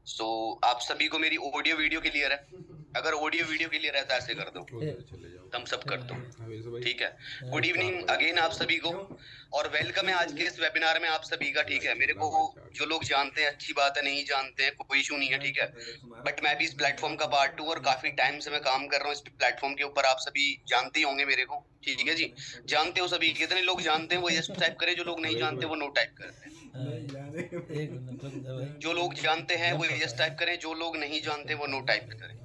सो आप सभी को मेरी ऑडियो वीडियो क्लियर है? अगर ऑडियो वीडियो क्लियर है तो ऐसे कर दो, थम्स अप कर दो, ठीक है। गुड इवनिंग अगेन आप सभी को, और वेलकम है आज के इस वेबिनार में आप सभी का, ठीक है। मेरे को जो लोग जानते हैं अच्छी बात है, नहीं जानते हैं कोई इशू नहीं है, ठीक है। बट मैं भी इस प्लेटफॉर्म का पार्ट हूँ और काफी टाइम से मैं काम कर रहा हूँ इस प्लेटफॉर्म के ऊपर, आप सभी जानते ही होंगे मेरे को, ठीक है जी। जानते हो सभी? कितने लोग जानते हैं वो यस टाइप करें, जो लोग नहीं जानते वो नो टाइप करते हैं। जो लोग जानते हैं वो यस टाइप करें, जो लोग नहीं जानते वो नो टाइप करें।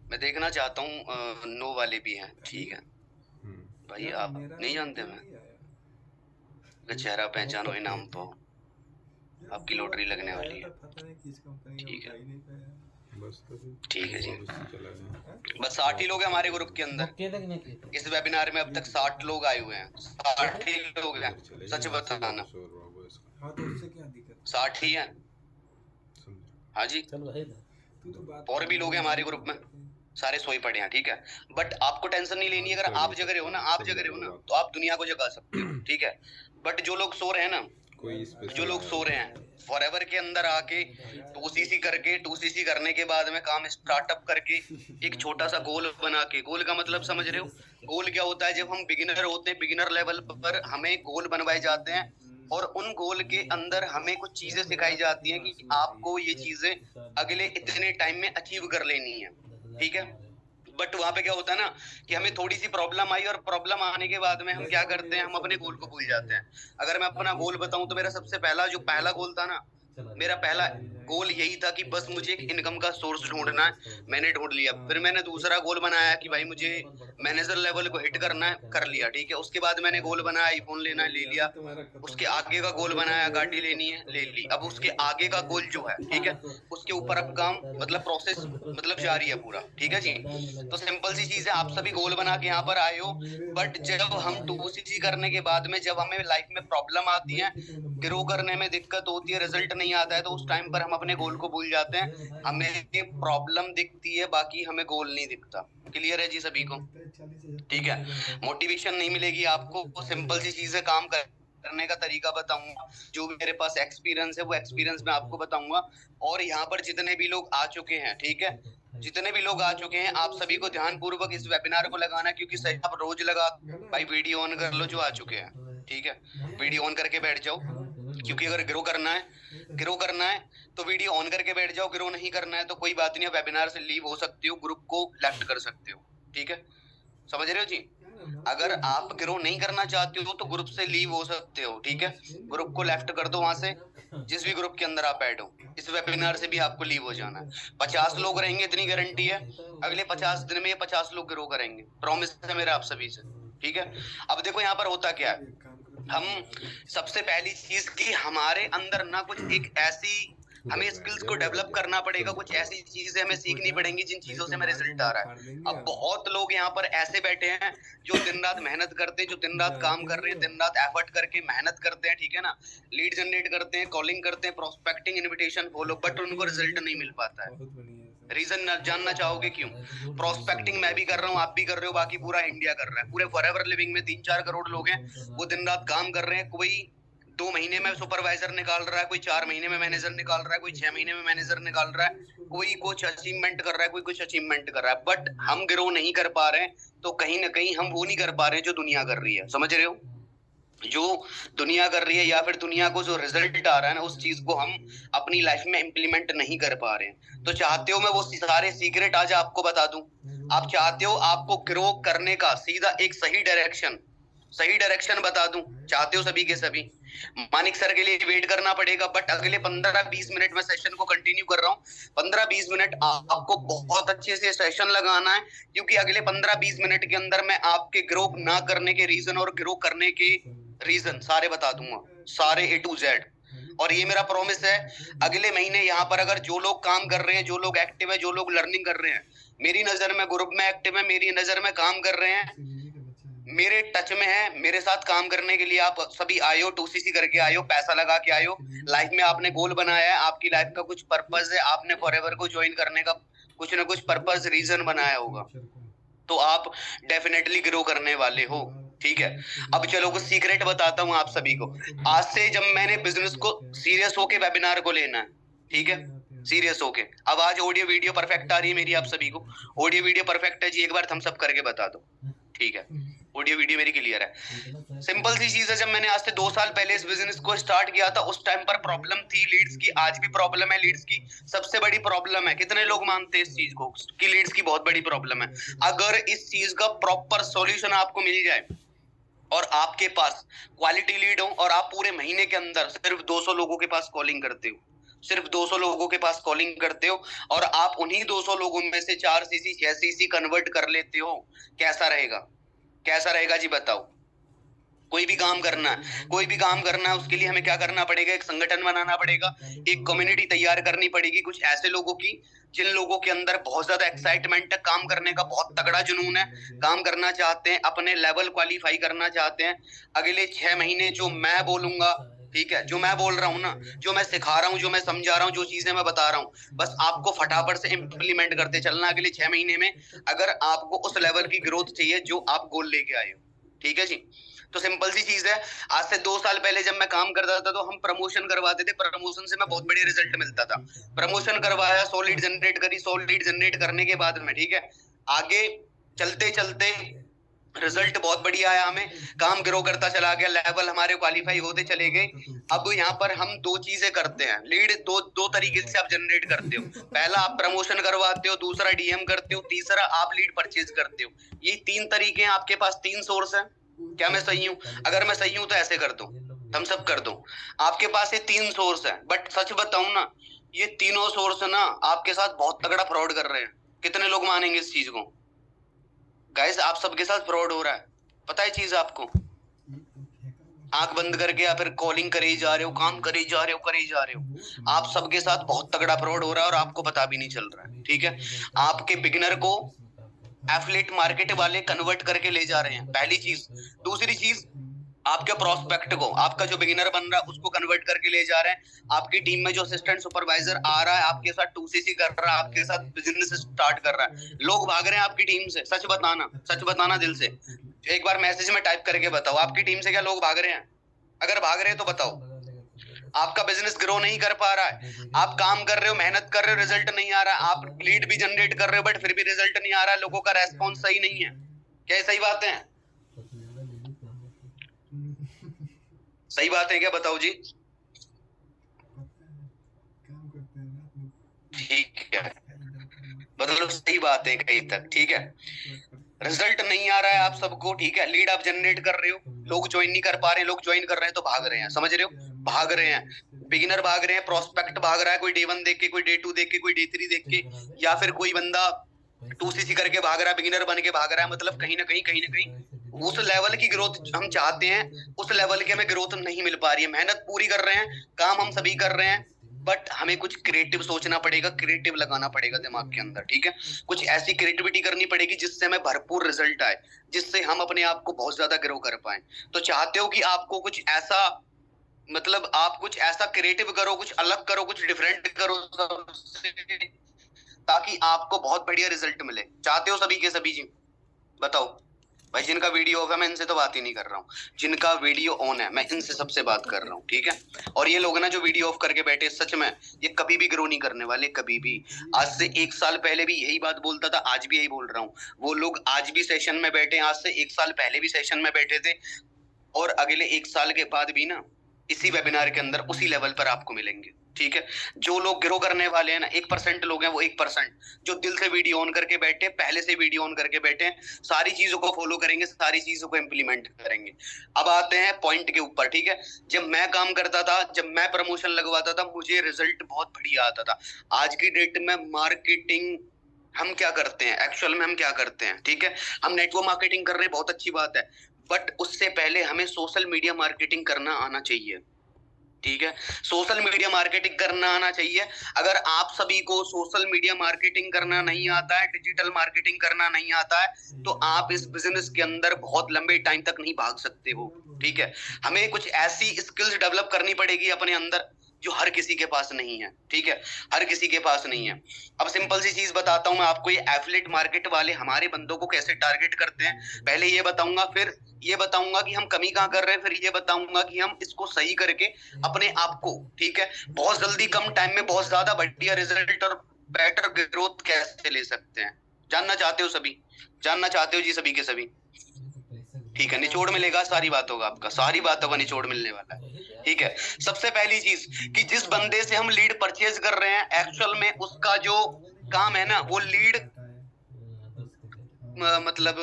मैं देखना चाहता हूँ नो वाले भी हैं, ठीक है। भाई आप नहीं जानते, मैं चेहरा पहचानो इनाम तो आपकी लॉटरी लगने वाली है, ठीक है। ठीक है जी, बस 60 ही लोग हैं हमारे ग्रुप के अंदर। इस वेबिनार में अब तक 60 लोग आए हुए हैं, 60 ही लोग हैं, सच बताना। 60 ही हैं, हाँ जी। और भी लोग हैं हमारे ग्रुप में, सारे सोए पड़े हैं, ठीक है। बट आपको टेंशन नहीं लेनी, अगर आप जग रहे हो ना, आप जग रहे हो ना, तो आप दुनिया को जगा सकते हो, ठीक है। बट जो लोग सो रहे हैं ना, जो लोग सो रहे हैं, फॉरएवर के अंदर आके 2cc करके, 2cc करने के बाद में काम स्टार्टअप करके एक छोटा सा गोल बना के, गोल का मतलब समझ रहे हो? गोल क्या होता है? जब हम बिगिनर होते हैं, बिगिनर लेवल पर हमें गोल बनवाए जाते हैं और उन गोल के अंदर हमें कुछ चीजें सिखाई जाती हैं कि आपको ये चीजें अगले इतने टाइम में अचीव कर लेनी है, ठीक है। बट वहां पे क्या होता है ना कि हमें थोड़ी सी प्रॉब्लम आई, और प्रॉब्लम आने के बाद में हम क्या करते हैं, हम अपने गोल को भूल जाते हैं। अगर मैं अपना गोल बताऊं तो मेरा सबसे पहला जो पहला गोल था ना, मेरा पहला गोल यही था कि बस मुझे एक इनकम का सोर्स ढूंढना है, मैंने ढूंढ लिया। फिर मैंने दूसरा गोल बनाया कि भाई मुझे मैनेजर लेवल को हिट करना है, कर लिया, ठीक है। उसके बाद मैंने गोल बनाया आईफोन लेना है, ले लिया। उसके आगे का गोल बनाया गाड़ी लेनी है, ले ली। अब उसके आगे का गोल जो है, ठीक है, उसके ऊपर अब काम मतलब प्रोसेस मतलब जारी है पूरा, ठीक है जी। तो सिंपल सी चीज है, आप सभी गोल बना के यहाँ पर आए हो, बट जब हम 2cc करने के बाद में जब हमें लाइफ में प्रॉब्लम आती है, ग्रो करने में दिक्कत होती है, रिजल्ट नहीं आता है, तो उस टाइम पर हम अपने गोल को भूल जाते हैं। हमें प्रॉब्लम दिखती है, बाकी हमें गोल नहीं दिखता। क्लियर है जी सभी को? ठीक है। मोटिवेशन नहीं मिलेगी आपको, सिंपल सी चीजें काम करने का तरीका बताऊंगा, जो भी मेरे पास एक्सपीरियंस है वो एक्सपीरियंस मैं आपको बताऊंगा। और यहाँ पर जितने भी लोग आ चुके हैं, ठीक है, जितने भी लोग आ चुके हैं, आप सभी को ध्यान पूर्वक इस वेबिनार को लगाना, क्योंकि सही आप रोज लगा, भाई वीडियो ऑन कर लो जो आ चुके हैं, ठीक है, वीडियो ऑन करके बैठ जाओ। क्योंकि अगर ग्रो करना है, ग्रो करना है तो वीडियो ऑन करके बैठ जाओ। ग्रो नहीं करना है तो कोई बात नहीं, वेबिनार से लीव हो सकते हो, ग्रुप को लेफ्ट कर सकते हो, ठीक है। समझ रहे हो जी? अगर आप ग्रो नहीं करना चाहते हो तो ग्रुप से लीव हो सकते हो, ठीक है। ग्रुप को लेफ्ट कर दो वहां से, जिस भी ग्रुप के अंदर आप ऐड हो। इस वेबिनार से भी आपको लीव हो जाना है। 50 लोग रहेंगे, इतनी गारंटी है। अगले 50 दिन में ये 50 लोग ग्रो करेंगे, प्रॉमिस है मेरा आप सभी से, ठीक है। अब देखो यहाँ पर होता क्या है, हम सबसे पहली चीज की हमारे अंदर ना कुछ एक ऐसी, हमें स्किल्स को डेवलप करना पड़ेगा, कुछ ऐसी चीजें हमें सीखनी पड़ेंगी जिन चीजों से हमें रिजल्ट आ रहा है। अब बहुत लोग यहाँ पर ऐसे बैठे हैं जो दिन रात मेहनत करते हैं, जो दिन रात काम कर रहे हैं, दिन रात एफर्ट करके मेहनत करते हैं, ठीक है ना, लीड जनरेट करते हैं, कॉलिंग करते हैं, प्रोस्पेक्टिंग, इनविटेशन फॉलो, बट उनको रिजल्ट नहीं मिल पाता है। रीजन जानना चाहोगे क्यों? प्रोस्पेक्टिंग मैं भी कर रहा हूँ, आप भी कर रहे हो, बाकी पूरा इंडिया कर रहा है। पूरे फॉरएवर लिविंग में 3-4 करोड़ लोग हैं, वो दिन रात काम कर रहे हैं। कोई 2 महीने में सुपरवाइजर निकाल रहा है, कोई 4 महीने में मैनेजर निकाल रहा है, कोई 6 महीने में मैनेजर निकाल रहा है, कोई कुछ अचीवमेंट कर रहा है, कोई कुछ अचीवमेंट कर रहा है। बट हम ग्रो नहीं कर पा रहे हैं, तो कहीं ना कहीं हम वो नहीं कर पा रहे हैं जो दुनिया कर रही है। समझ रहे हो? जो दुनिया कर रही है, या फिर दुनिया को जो रिजल्ट आ रहा है ना, उस चीज को हम अपनी लाइफ में इम्प्लीमेंट नहीं कर पा रहे हैं। तो चाहते हो मैं वो सारे सीक्रेट आज आपको बता दूं? आप चाहते हो आपको ग्रो करने का सीधा एक सही डायरेक्शन बता दूं? चाहते हो सभी के सभी? मानिक सर के लिए वेट करना पड़ेगा, बट अगले 15-20 मिनट में सेशन को कंटिन्यू कर रहा हूँ। 15-20 मिनट आपको बहुत अच्छे से सेशन लगाना है, क्योंकि अगले 15-20 मिनट के अंदर मैं आपके ग्रो ना करने के रीजन और ग्रो करने के रीजन सारे बता दूंगा, सारे A to Z। और ये मेरा प्रॉमिस है, अगले महीने यहाँ पर अगर जो लोग काम कर रहे हैं, जो लोग एक्टिव है, जो लोग लर्निंग कर रहे हैं, मेरी नजर में ग्रुप में एक्टिव है, मेरी नजर में काम कर रहे हैं, मेरे टच में है, मेरे साथ काम करने के लिए आप सभी आए हो, 2cc करके आए हो, पैसा लगा के आए हो, लाइफ में आपने गोल बनाया है, आपकी लाइफ का कुछ पर्पस है, आपने फॉरएवर को ज्वाइन करने का कुछ ना कुछ पर्पस रीजन बनाया होगा, तो आप डेफिनेटली ग्रो करने वाले हो, ठीक है। अब चलो कुछ सीक्रेट बताता हूँ आप सभी को। आज से जब मैंने बिजनेस को सीरियस होके वेबिनार को लेना है, ठीक है, सीरियस होके। अब आज ऑडियो वीडियो परफेक्ट आ रही है मेरी आप सभी को? ऑडियो वीडियो परफेक्ट है जी? एक बार थम्स अप करके बता दो। ठीक है, ऑडियो वीडियो मेरी क्लियर है। सिंपल सी चीज है, जब मैंने आज से 2 साल पहले इस बिजनेस को स्टार्ट किया था उस टाइम पर प्रॉब्लम थी लीड्स की। आज भी प्रॉब्लम है लीड्स की, सबसे बड़ी प्रॉब्लम है। कितने लोग मानते हैं इस चीज को कि लीड्स की बहुत बड़ी प्रॉब्लम है? अगर इस चीज का प्रॉपर सॉल्यूशन आपको मिल जाए और आपके पास क्वालिटी लीड हो और आप पूरे महीने के अंदर सिर्फ 200 लोगों के पास कॉलिंग करते हो, सिर्फ 200 लोगों के पास कॉलिंग करते हो और आप उन्हीं 200 लोगों में से 4 सीसी 6 सीसी कन्वर्ट कर लेते हो, कैसा रहेगा? कैसा रहेगा जी बताओ? कोई भी काम करना है, कोई भी काम करना है, उसके लिए हमें क्या करना पड़ेगा? एक संगठन बनाना पड़ेगा, एक कम्युनिटी तैयार करनी पड़ेगी, कुछ ऐसे लोगों की जिन लोगों के अंदर बहुत ज्यादा एक्साइटमेंट है, काम करने का बहुत तगड़ा जुनून है, काम करना चाहते हैं, अपने लेवल क्वालिफाई करना चाहते हैं। अगले 6 महीने जो मैं बोलूंगा, ठीक है, जो मैं बोल रहा हूँ ना, जो मैं सिखा रहा हूँ, जो मैं समझा रहा हूँ, जो चीजें मैं बता रहा हूँ, बस आपको फटाफट से इम्प्लीमेंट करते चलना अगले 6 महीने में, अगर आपको उस लेवल की ग्रोथ चाहिए जो आप गोल लेके आए हो। ठीक है जी? तो सिंपल सी चीज है, आज से 2 साल पहले जब मैं काम करता था तो हम प्रमोशन करवाते थे, प्रमोशन से मैं बहुत बढ़िया रिजल्ट मिलता था। प्रमोशन करवाया, 100 लीड जनरेट करी, 100 लीड जनरेट करने के बाद में, ठीक है, आगे चलते चलते रिजल्ट बहुत बढ़िया आया, हमें काम ग्रो करता चला गया, लेवल हमारे क्वालिफाई होते चले गए। अब यहाँ पर हम 2 चीजें करते हैं, लीड दो तरीके से आप जनरेट करते हो। पहला आप प्रमोशन करवाते हो, दूसरा डीएम करते हो, तीसरा आप लीड परचेज करते हो। ये 3 तरीके हैं, आपके पास 3 सोर्स है। क्या मैं सही हूँ? अगर मैं सही हूँ तो ऐसे कर दो, थम्स अप कर दो। आपके पास ये 3 सोर्स है, बट सच बताऊं ना, ये तीनों सोर्स ना आपके साथ बहुत तगड़ा फ्रॉड कर रहे हैं। कितने लोग मानेंगे इस चीज को? गाइस, आप सबके साथ फ्रॉड हो रहा है, पता है चीज आपको? आंख बंद करके या फिर कॉलिंग करे जा रहे हो, काम करे जा रहे हो, आप सबके साथ बहुत तगड़ा फ्रॉड हो रहा है और आपको पता भी नहीं चल रहा है। ठीक है, आपके बिगिनर को एफिलिएट मार्केट वाले कन्वर्ट करके ले जा रहे हैं, पहली चीज। दूसरी चीज, आपके प्रोस्पेक्ट को, आपका जो बिगिनर बन रहा है उसको कन्वर्ट करके ले जा रहे हैं। आपकी टीम में जो असिस्टेंट सुपरवाइजर आ रहा है, आपके साथ 2cc कर रहा है, आपके साथ बिजनेस स्टार्ट कर रहा है, लोग भाग रहे हैं आपकी टीम से। सच बताना दिल से, एक बार मैसेज में टाइप करके बताओ, आपकी टीम से क्या लोग भाग रहे हैं? अगर भाग रहे हैं तो बताओ। आपका बिजनेस ग्रो नहीं कर पा रहा है, आप काम कर रहे हो, मेहनत कर रहे हो, रिजल्ट नहीं आ रहा है, आप लीड भी जनरेट कर रहे हो बट फिर भी रिजल्ट नहीं आ रहा है, लोगों का रेस्पॉन्स सही नहीं है। क्या सही बात है? सही बात है क्या? बताओ जी। ठीक है, मतलब सही बात है कहीं तक। ठीक है, रिजल्ट नहीं आ रहा है आप सबको, ठीक है, लीड आप जनरेट कर रहे हो, लोग ज्वाइन नहीं कर पा रहे, लोग ज्वाइन कर रहे हैं तो भाग रहे हैं, समझ रहे हो? भाग रहे हैं, बिगिनर भाग रहे हैं, प्रोस्पेक्ट भाग रहा है, कोई डे 1 देख के, कोई डे 2 देख के, कोई डे 3 देख के, या फिर कोई बंदा 2cc करके भाग रहा है, बिगिनर बन के भाग रहा है। मतलब कहीं ना कहीं उस लेवल की ग्रोथ हम चाहते हैं, उस लेवल की हमें ग्रोथ नहीं मिल पा रही है। मेहनत पूरी कर रहे हैं, काम हम सभी कर रहे हैं, बट हमें कुछ क्रिएटिव सोचना पड़ेगा, क्रिएटिव लगाना पड़ेगा दिमाग के अंदर। ठीक है, कुछ ऐसी क्रिएटिविटी करनी पड़ेगी जिससे हमें भरपूर रिजल्ट आए, जिससे हम अपने आप को बहुत ज्यादा ग्रो कर पाए। तो चाहते हो कि आपको कुछ ऐसा, मतलब आप कुछ ऐसा क्रिएटिव करो, कुछ अलग करो, कुछ डिफरेंट करो ताकि आपको बहुत बढ़िया रिजल्ट मिले। चाहते हो सभी के सभी जी? बताओ भाई। जिनका वीडियो ऑफ है मैं इनसे तो बात ही नहीं कर रहा हूँ, जिनका वीडियो ऑन है मैं इनसे सबसे बात कर रहा हूँ। ठीक है, और ये लोग ना जो वीडियो ऑफ करके बैठे, सच में ये कभी भी ग्रो नहीं करने वाले, कभी भी। आज से 1 साल पहले भी यही बात बोलता था, आज भी यही बोल रहा हूँ। वो लोग आज भी सेशन में बैठे, आज से 1 साल पहले भी सेशन में बैठे थे, और अगले 1 साल के बाद भी ना इसी वेबिनार के अंदर उसी लेवल पर आपको मिलेंगे। ठीक है, जो लोग ग्रो करने वाले हैं ना, 1% लोग हैं, वो 1% जो दिल से वीडियो ऑन करके बैठे, पहले से वीडियो ऑन करके बैठे, सारी चीजों को फॉलो करेंगे, सारी चीजों को इम्प्लीमेंट करेंगे। अब आते हैं पॉइंट के ऊपर। ठीक है, जब मैं काम करता था, जब मैं प्रमोशन लगवाता था, मुझे रिजल्ट बहुत बढ़िया आता था। आज की डेट में मार्केटिंग हम क्या करते हैं, एक्चुअल में हम क्या करते हैं? ठीक है, हम नेटवर्क मार्केटिंग कर रहे हैं, बहुत अच्छी बात है, बट उससे पहले हमें सोशल मीडिया मार्केटिंग करना आना चाहिए। ठीक है, सोशल मीडिया मार्केटिंग करना आना चाहिए। अगर आप सभी को सोशल मीडिया मार्केटिंग करना नहीं आता है, डिजिटल मार्केटिंग करना नहीं आता है, तो आप इस बिजनेस के अंदर बहुत लंबे टाइम तक नहीं भाग सकते हो। ठीक है, हमें कुछ ऐसी स्किल्स डेवलप करनी पड़ेगी अपने अंदर जो हर किसी के पास नहीं है। ठीक है, हर किसी के पास नहीं है। अब सिंपल सी चीज बताता हूं मैं आपको, ये एफिलिएट मार्केट वाले हमारे बंदों को कैसे टारगेट करते हैं, पहले ये बताऊंगा, फिर ये बताऊंगा कि हम कमी कहाँ कर रहे हैं, फिर ये बताऊंगा कि हम इसको सही करके अपने आप को, ठीक है, बहुत जल्दी कम टाइम में बहुत ज्यादा बढ़िया रिजल्ट और बेटर ग्रोथ कैसे ले सकते हैं। जानना चाहते हो सभी? जानना चाहते हो जी सभी के सभी? ठीक है, निचोड़ मिलेगा, सारी बातों का आपका, सारी बातों का निचोड़ मिलने वाला है। ठीक है, सबसे पहली चीज कि जिस बंदे से हम लीड परचेज कर रहे हैं एक्चुअल में उसका जो काम है ना वो लीड मतलब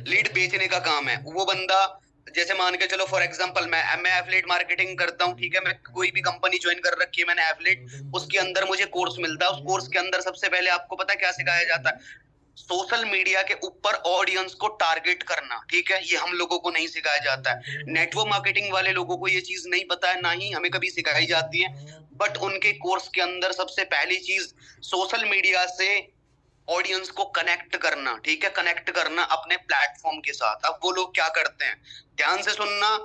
लीड बेचने का काम है। वो बंदा जैसे मान के चलो फॉर एग्जांपल मैं एफिलिएट मार्केटिंग करता हूँ, ठीक है, मैं कोई भी कंपनी ज्वाइन कर रखी है मैंने एफिलिएट, उसके अंदर मुझे कोर्स मिलता है। उस कोर्स के अंदर सबसे पहले आपको पता है क्या सिखाया जाता है? सोशल मीडिया के ऊपर ऑडियंस को टारगेट करना, ठीक है, ये हम लोगों को नहीं सिखाया जाता है। नेटवर्क मार्केटिंग वाले लोगों को ये चीज नहीं पता है, ना ही हमें कभी सिखाई जाती है। बट उनके कोर्स के अंदर सबसे पहली चीज सोशल मीडिया से ऑडियंस को कनेक्ट करना, ठीक है, कनेक्ट करना अपने प्लेटफॉर्म के साथ। अब वो लोग क्या करते हैं, ध्यान से सुनना,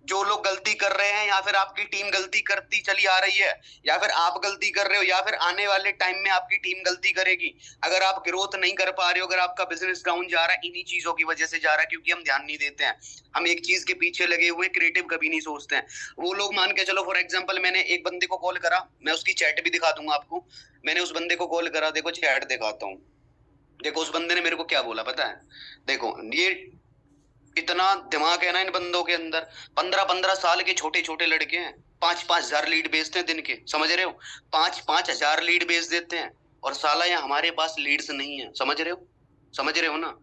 जो लोग गलती कर रहे हैं या फिर आपकी टीम गलती करती चली आ रही है या फिर आप गलती कर रहे हो या फिर आने वाले टाइम में आपकी टीम गलती करेगी, अगर आप ग्रोथ नहीं कर पा रहे हो, अगर आपका बिजनेस डाउन जा रहा है, इन्हीं चीजों की वजह से जा रहा है, क्योंकि हम ध्यान नहीं देते हैं, हम एक चीज के पीछे लगे हुए, क्रिएटिव कभी नहीं सोचते हैं। वो लोग मान के चलो फॉर एग्जाम्पल मैंने एक बंदे को कॉल करा, मैं उसकी चैट भी दिखा दूंगा आपको। मैंने उस बंदे को कॉल करा, देखो चैट दिखाता हूँ। देखो उस बंदे ने मेरे को क्या बोला पता है? देखो ये इतना दिमाग है ना इन बंदों के अंदर, 15-15 साल के छोटे छोटे लड़के हैं, 5-5 हजार लीड बेचते हैं दिन के, समझ रहे हो? 5-5 हजार लीड बेच देते हैं और साला यहाँ हमारे पास लीड्स नहीं है, समझ रहे हो? समझ रहे हो ना?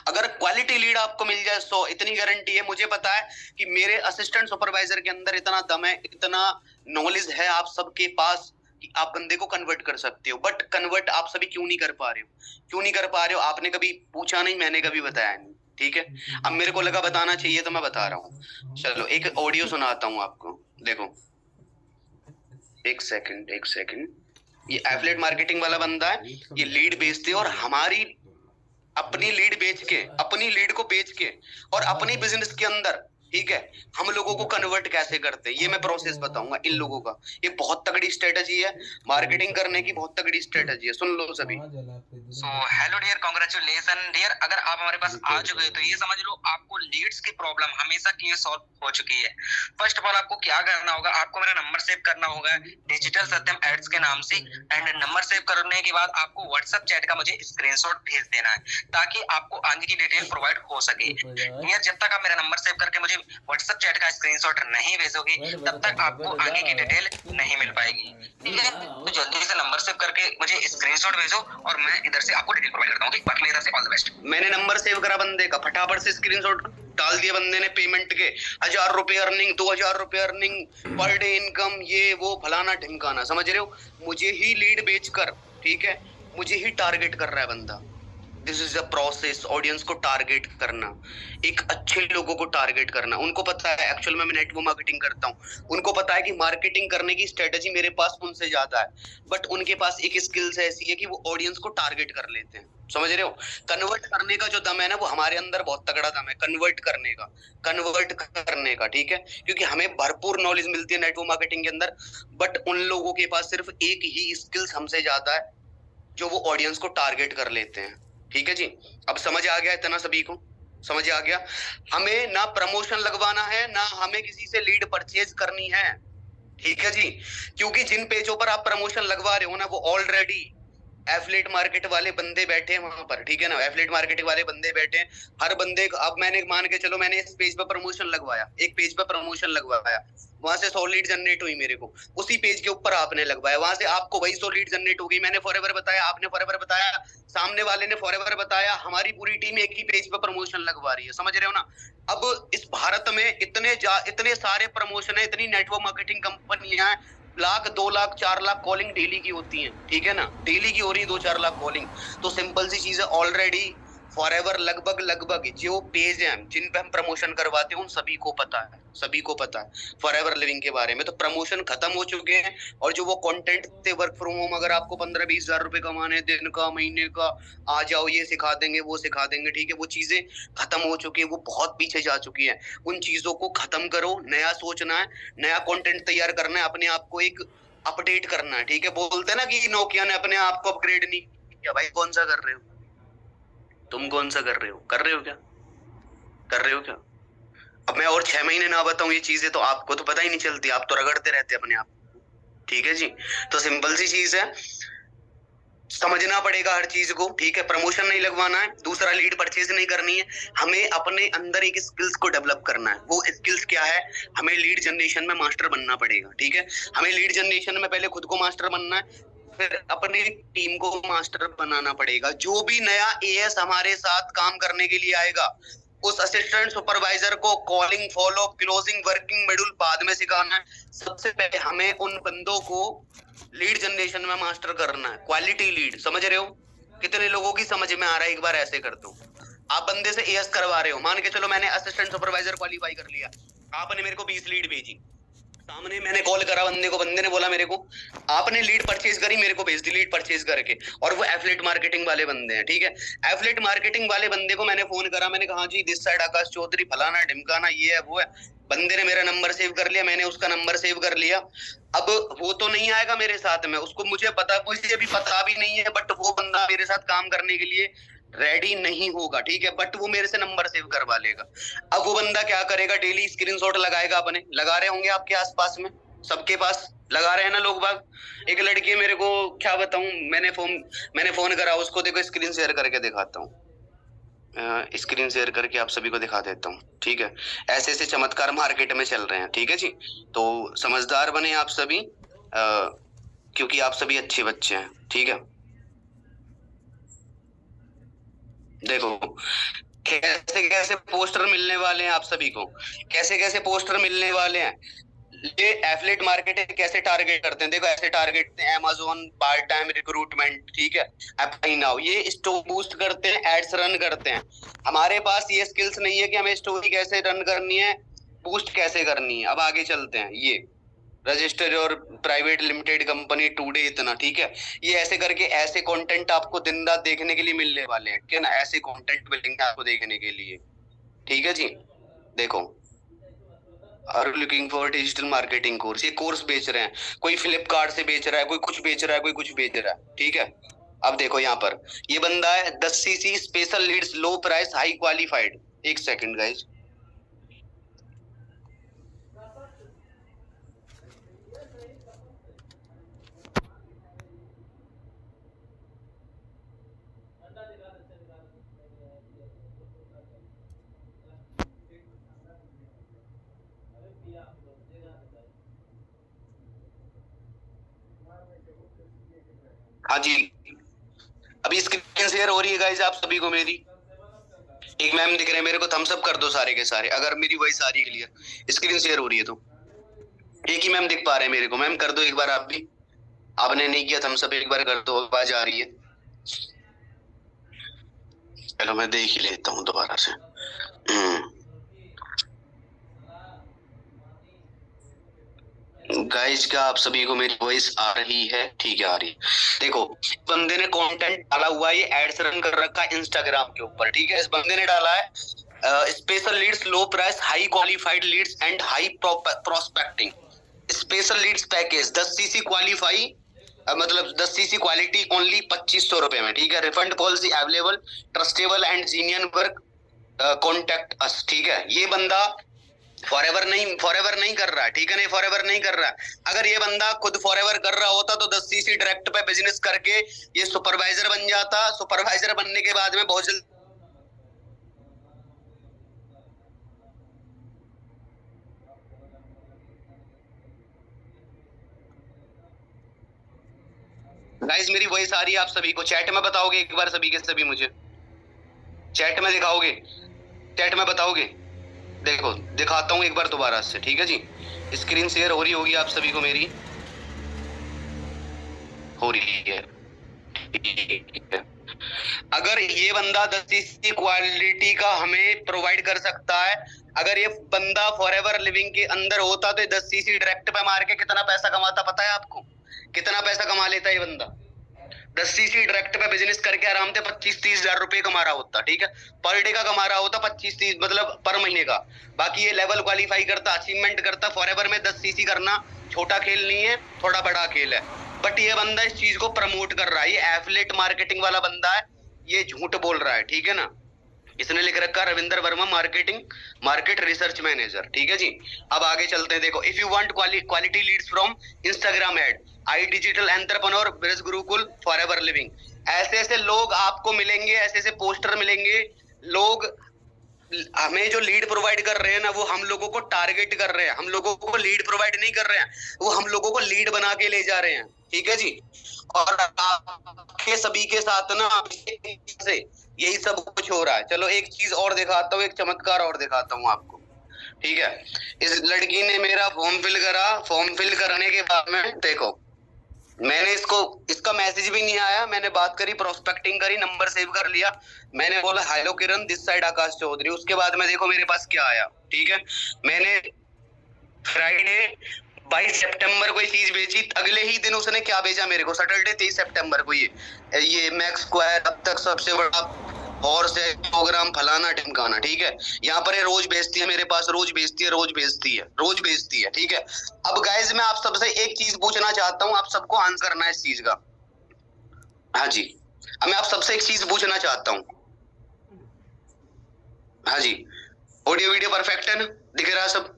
अगर क्वालिटी लीड आपको मिल जाए 100, इतनी गारंटी है, मुझे पता है कि मेरे असिस्टेंट सुपरवाइजर के अंदर इतना दम है, इतना नॉलेज है आप सबके पास कि आप बंदे को कन्वर्ट कर सकते हो। बट कन्वर्ट आप सभी क्यों नहीं कर पा रहे हो? क्यों नहीं कर पा रहे हो? आपने कभी पूछा नहीं, मैंने कभी बताया नहीं, ठीक है। अब मेरे को लगा बताना चाहिए तो मैं बता रहा हूँ। चलो एक ऑडियो सुनाता हूँ आपको, देखो। एक सेकंड। ये एफिलिएट मार्केटिंग वाला बंदा है, ये लीड बेचते और हमारी अपनी लीड बेच के, अपनी लीड को बेच के और अपनी बिजनेस के अंदर, ठीक है, हम लोगों को कन्वर्ट कैसे करते हैं ये मैं प्रोसेस बताऊंगा इन लोगों का। ये बहुत तगड़ी स्ट्रेटजी है, मार्केटिंग करने की बहुत तगड़ी स्ट्रेटजी है, सुन लो सभी। So hello dear, congratulation dear, अगर आप हमारे पास आ चुके हैं तो ये समझ लो आपको लीड्स की प्रॉब्लम हमेशा के लिए सॉल्व हो चुकी है। फर्स्ट ऑफ ऑल आपको क्या करना होगा, आपको मेरा नंबर सेव करना होगा डिजिटल सत्यम एड्स के नाम से, एंड नंबर सेव करने के बाद आपको व्हाट्सएप चैट का मुझे स्क्रीनशॉट भेज देना है ताकि आपको आगे की डिटेल प्रोवाइड हो सके। डियर, जब तक आप मेरा नंबर सेव करके मुझे व्हाट्सएप चैट का स्क्रीनशॉट नहीं भेजोगे तब तक आपको आगे की डिटेल नहीं मिल पाएगी, ठीक है। तो जल्दी से नंबर सेव करके मुझे स्क्रीनशॉट भेजो और मैं इधर से आपको डिटेल प्रोवाइड करता हूं। बाकी मेरी तरफ से ऑल द बेस्ट। मैंने नंबर सेव करा बंदे का, फटाफट से स्क्रीनशॉट डाल दिया बंदे ने, पेमेंट के 1000 रुपए अर्निंग, 2000 रुपए अर्निंग, पर डे इनकम, ये वो फलाना ढिमकाना, समझ रहे हो? मुझे ही लीड बेचकर, ठीक है, मुझे ही टारगेट कर रहा है बंदा। This is the process, audience को टारगेट करना, एक अच्छे लोगों को टारगेट करना। उनको पता है एक्चुअल में मैं नेटवर्क मार्केटिंग करता हूँ, उनको पता है कि मार्केटिंग करने की स्ट्रेटेजी मेरे पास उनसे ज्यादा है, बट उनके पास एक स्किल्स ऐसी है कि वो ऑडियंस को टारगेट कर लेते हैं, समझ रहे हो? कन्वर्ट करने का जो दम है ना वो हमारे अंदर बहुत तगड़ा दम है, कन्वर्ट करने का, ठीक है, क्योंकि हमें भरपूर नॉलेज मिलती है नेटवर्क मार्केटिंग के अंदर, बट उन लोगों के पास सिर्फ एक ही स्किल्स हमसे ज्यादा है जो वो ऑडियंस को टारगेट कर लेते हैं, ठीक है जी। अब समझ आ गया इतना सभी को? समझ आ गया? हमें ना प्रमोशन लगवाना है, ना हमें किसी से लीड परचेज करनी है, ठीक है जी, क्योंकि जिन पेजों पर आप प्रमोशन लगवा रहे हो ना वो ऑलरेडी एफिलिएट मार्केट वाले बंदे बैठे हैं वहां पर, ठीक है ना, एफिलिएट मार्केटिंग वाले बंदे बैठे हैं। हर बंदे अब मैंने मान के चलो मैंने इस पेज पर प्रमोशन लगवाया, एक पेज पर प्रमोशन लगवाया, वहां से 100 लीड जनरेट हुई मेरे को, उसी पेज के ऊपर आपने लगवाया, वहां से आपको वही 100 लीड जनरेट हो गई। मैंने फॉरएवर बताया, आपने फॉरएवर बताया, सामने वाले ने फॉरएवर बताया, हमारी पूरी टीम एक ही पेज पर प्रमोशन लगवा रही है, समझ रहे हो ना? अब इस भारत में इतने सारे प्रमोशन है, इतनी नेटवर्क मार्केटिंग कंपनियां, 1 लाख 2 लाख 4 लाख कॉलिंग डेली की होती है, ठीक है ना, डेली की हो रही है 2-4 लाख कॉलिंग। तो सिंपल सी चीज है, ऑलरेडी फॉरएवर लगभग जो पेज हैं जिन पे हम प्रमोशन करवाते हैं उन सभी को पता है फॉरएवर लिविंग के बारे में। तो प्रमोशन खत्म हो चुके हैं और जो वो कंटेंट थे वर्क फ्रॉम होम, अगर आपको 15-20 हजार रुपए कमाने दिन का, महीने का, आ जाओ ये सिखा देंगे वो सिखा देंगे, ठीक है, वो चीजें खत्म हो चुकी है, वो बहुत पीछे जा चुकी है। उन चीजों को खत्म करो, नया सोचना है, नया कंटेंट तैयार करना है, अपने आप को एक अपडेट करना है, ठीक है। बोलते हैं ना कि नोकिया ने अपने आप को अपग्रेड नहीं किया, भाई कौन सा कर रहे हो तुम? कौन सा कर रहे हो? कर रहे हो क्या? अब मैं और 6 महीने ना बताऊं ये चीजें तो आपको तो पता ही नहीं चलती, आप तो रगड़ते रहते अपने आप। ठीक है जी, तो सिंपल सी चीज है, समझना पड़ेगा हर चीज को। ठीक है, प्रमोशन नहीं लगवाना है, दूसरा लीड परचेज नहीं करनी है, हमें अपने अंदर एक स्किल्स को डेवलप करना है। वो स्किल्स क्या है, हमें लीड जनरेशन में मास्टर बनना पड़ेगा। ठीक है, हमें लीड जनरेशन में पहले खुद को मास्टर बनना है, फिर अपने टीम को मास्टर बनाना पड़ेगा। जो भी नया एएस हमारे साथ काम करने के लिए आएगा, उस असिस्टेंट सुपरवाइजर को कॉलिंग, फॉलो, क्लोजिंग, वर्किंग मेड्यूल बाद में सिखाना है। सबसे पहले हमें उन बंदों को लीड जनरेशन में मास्टर करना है, क्वालिटी लीड। समझ रहे हो? कितने लोगों की समझ में आ रहा है? एक बार ऐसे कर दो, आप बंदे से एएस करवा रहे हो, मान के चलो मैंने असिस्टेंट सुपरवाइजर क्वालिफाई कर लिया, आपने मेरे को 20 लीड भेजी, सामने मैंने कॉल करा बंदे को, बंदे ने बोला मेरे को, आपने लीड परचेज करी, मेरे को भेज दी लीड परचेज करके, और वो एफिलिएट मार्केटिंग वाले बंदे हैं। ठीक है, एफिलिएट मार्केटिंग वाले बंदे को मैंने फोन करा, मैंने कहा जी दिस साइड आकाश चौधरी, फलाना ढिमकाना, ये है वो है। बंदे ने मेरा नंबर सेव कर लिया, मैंने उसका नंबर सेव कर लिया। अब वो तो नहीं आएगा मेरे साथ में, उसको मुझे पता, मुझे भी पता भी नहीं है, बट वो बंदा मेरे साथ काम करने के लिए रेडी नहीं होगा। ठीक है, बट वो मेरे से नंबर सेव करवा लेगा। अब वो बंदा क्या करेगा, डेली स्क्रीनशॉट लगाएगा, अपने लगा रहे होंगे आपके आसपास में, सबके पास लगा रहे हैं ना लोग बाग। एक लड़की मेरे को क्या बताऊं, मैंने फोन करा उसको, देखो स्क्रीन शेयर करके दिखाता हूँ, स्क्रीन शेयर करके आप सभी को दिखा देता हूँ। ठीक है, ऐसे ऐसे चमत्कार मार्केट में चल रहे हैं। ठीक है जी, तो समझदार बने आप सभी, क्योंकि आप सभी अच्छे बच्चे हैं। ठीक है, देखो कैसे कैसे पोस्टर मिलने वाले हैं आप सभी को, कैसे कैसे पोस्टर मिलने वाले हैं। ये एफिलिएट मार्केटिंग कैसे टारगेट करते हैं, देखो ऐसे टारगेट करते हैं, Amazon, पार्ट टाइम रिक्रूटमेंट, ठीक है, अप्लाई नाउ, ये स्टोरी बूस्ट करते हैं, एड्स रन करते हैं। हमारे पास ये स्किल्स नहीं है कि हमें स्टोरी कैसे रन करनी है, बूस्ट कैसे करनी है। अब आगे चलते हैं, ये रजिस्टर और प्राइवेट लिमिटेड कंपनी टुडे इतना, ठीक है, ये ऐसे करके ऐसे कंटेंट आपको दिन रात देखने के लिए मिलने वाले हैं, ठीक है ना, ऐसे कंटेंट मिलेंगे आपको देखने के लिए। ठीक है जी, देखो are you looking for digital marketing course, ये कोर्स बेच रहे हैं, कोई फ्लिपकार्ट से बेच रहा है, कोई कुछ बेच रहा है, कोई कुछ बेच रहा है। ठीक है, अब देखो यहाँ पर ये बंदा है 10 CC special leads, low price, high qualified. एक सेकंड गाइस, हाँ जी, अभी स्क्रीन शेयर हो रही है गाइस आप सभी को मेरी। एक मैम दिख रहे हैं मेरे को, थम्स अप कर दो सारे के सारे, अगर मेरी वॉइस आ रही है क्लियर, स्क्रीन शेयर हो रही है तो। एक ही मैम दिख पा रहे हैं मेरे को, मैम कर दो एक बार आप भी, आपने नहीं किया थम्स अप, एक बार कर दो, आवाज आ रही है। चलो मैं देख ही लेता हूँ दोबारा से। गाइस क्या आप सभी को मेरी वॉइस आ रही है? ठीक है, आ रही है। देखो बंदे ने कंटेंट डाला हुआ है, ये एड्स रन कर रखा है इंस्टाग्राम के ऊपर। ठीक है, इस बंदे ने डाला है special leads, low price, high qualified leads and high prospecting. Special leads package 10 CC qualify, मतलब 10 सीसी क्वालिटी ओनली 2500 रुपए में। ठीक है, refund policy available, trustable and जीनियन work, contact us. ठीक है, ये बंदा फॉरएवर नहीं कर रहा है। ठीक है, नहीं फॉरएवर नहीं कर रहा है। अगर ये बंदा खुद फॉरएवर कर रहा होता तो 10 सीसी डायरेक्ट पे बिजनेस करके ये सुपरवाइजर बन जाता। सुपरवाइजर बनने के बाद में बहुत जल्द गाइस मेरी वॉइस आ रही है आप सभी को? चैट में बताओगे एक बार सभी के सभी, मुझे चैट में दिखाओगे, चैट में बताओगे? देखो दिखाता हूँ एक बार दोबारा से। ठीक है जी, स्क्रीन शेयर हो रही होगी आप सभी को मेरी, हो रही है? ठीक है, अगर ये बंदा 10 सीसी क्वालिटी का हमें प्रोवाइड कर सकता है, अगर ये बंदा फॉरएवर लिविंग के अंदर होता तो 10 सीसी डायरेक्ट पे मार के कितना पैसा कमाता पता है आपको? कितना पैसा कमा लेता ये बंदा? 10 सीसी डायरेक्ट पे बिजनेस करके आराम से 25-30 हजार रुपए कमा रहा होता। ठीक है, पर डे का कमा रहा होता 25-30, मतलब पर महीने का। बाकी ये लेवल क्वालिफाई करता, अचीवमेंट करता। फॉरएवर में 10 सीसी करना छोटा खेल नहीं है, थोड़ा बड़ा खेल है। बट ये बंदा इस चीज को प्रमोट कर रहा है, ये एफिलिएट मार्केटिंग वाला बंदा है, ये झूठ बोल रहा है। ठीक है ना, इसने लिख रखा Ravinder Verma market research manager. ठीक है जी, अब आगे चलते हैं। देखो, if you want quality leads from Instagram ad, I digital entrepreneur, Bridge Gurukul, Forever Living, ऐसे ऐसे लोग आपको मिलेंगे, ऐसे ऐसे पोस्टर मिलेंगे। लोग हमें जो लीड प्रोवाइड कर रहे हैं ना, वो हम लोगों को टारगेट कर रहे हैं, हम लोगों को लीड प्रोवाइड नहीं कर रहे हैं, वो हम लोगों को लीड बना के ले जा रहे हैं। ठीक है जी, और आपके सभी के साथ ना से यही सब कुछ हो रहा है। चलो एक चीज और दिखाता हूँ, एक चमत्कार और दिखाता हूँ आपको। ठीक है, इस लड़की ने मेरा फॉर्म फिल करा, फॉर्म फिल करने के बाद में देखो, मैंने इसका मैसेज भी नहीं आया, मैंने बात करी, प्रोस्पेक्टिंग करी, नंबर सेव कर लिया, मैंने बोला hello Kiran, this side Akash Chaudhary. उसके बाद में देखो मेरे पास क्या आया। ठीक है, मैंने फ्राइडे 22 सितंबर को ये चीज बेची, अगले ही दिन उसने क्या भेजा मेरे को, सैटरडे 23 सितंबर को ये मैक्स स्क्वायर अब तक सबसे बड़ा हॉर्स है, प्रोग्राम फलाना ढिमकाना। ठीक है, यहाँ पर ये रोज बेचती है मेरे पास, रोज बेचती है। ठीक है, अब गाइस मैं आप सबसे एक चीज पूछना चाहता हूँ, आप सबको आंसर करना है इस चीज का। हाँ जी, अब मैं आप सबसे एक चीज पूछना चाहता हूँ। हाँ जी, ऑडियो वीडियो परफेक्ट है ना, दिख रहा है सब?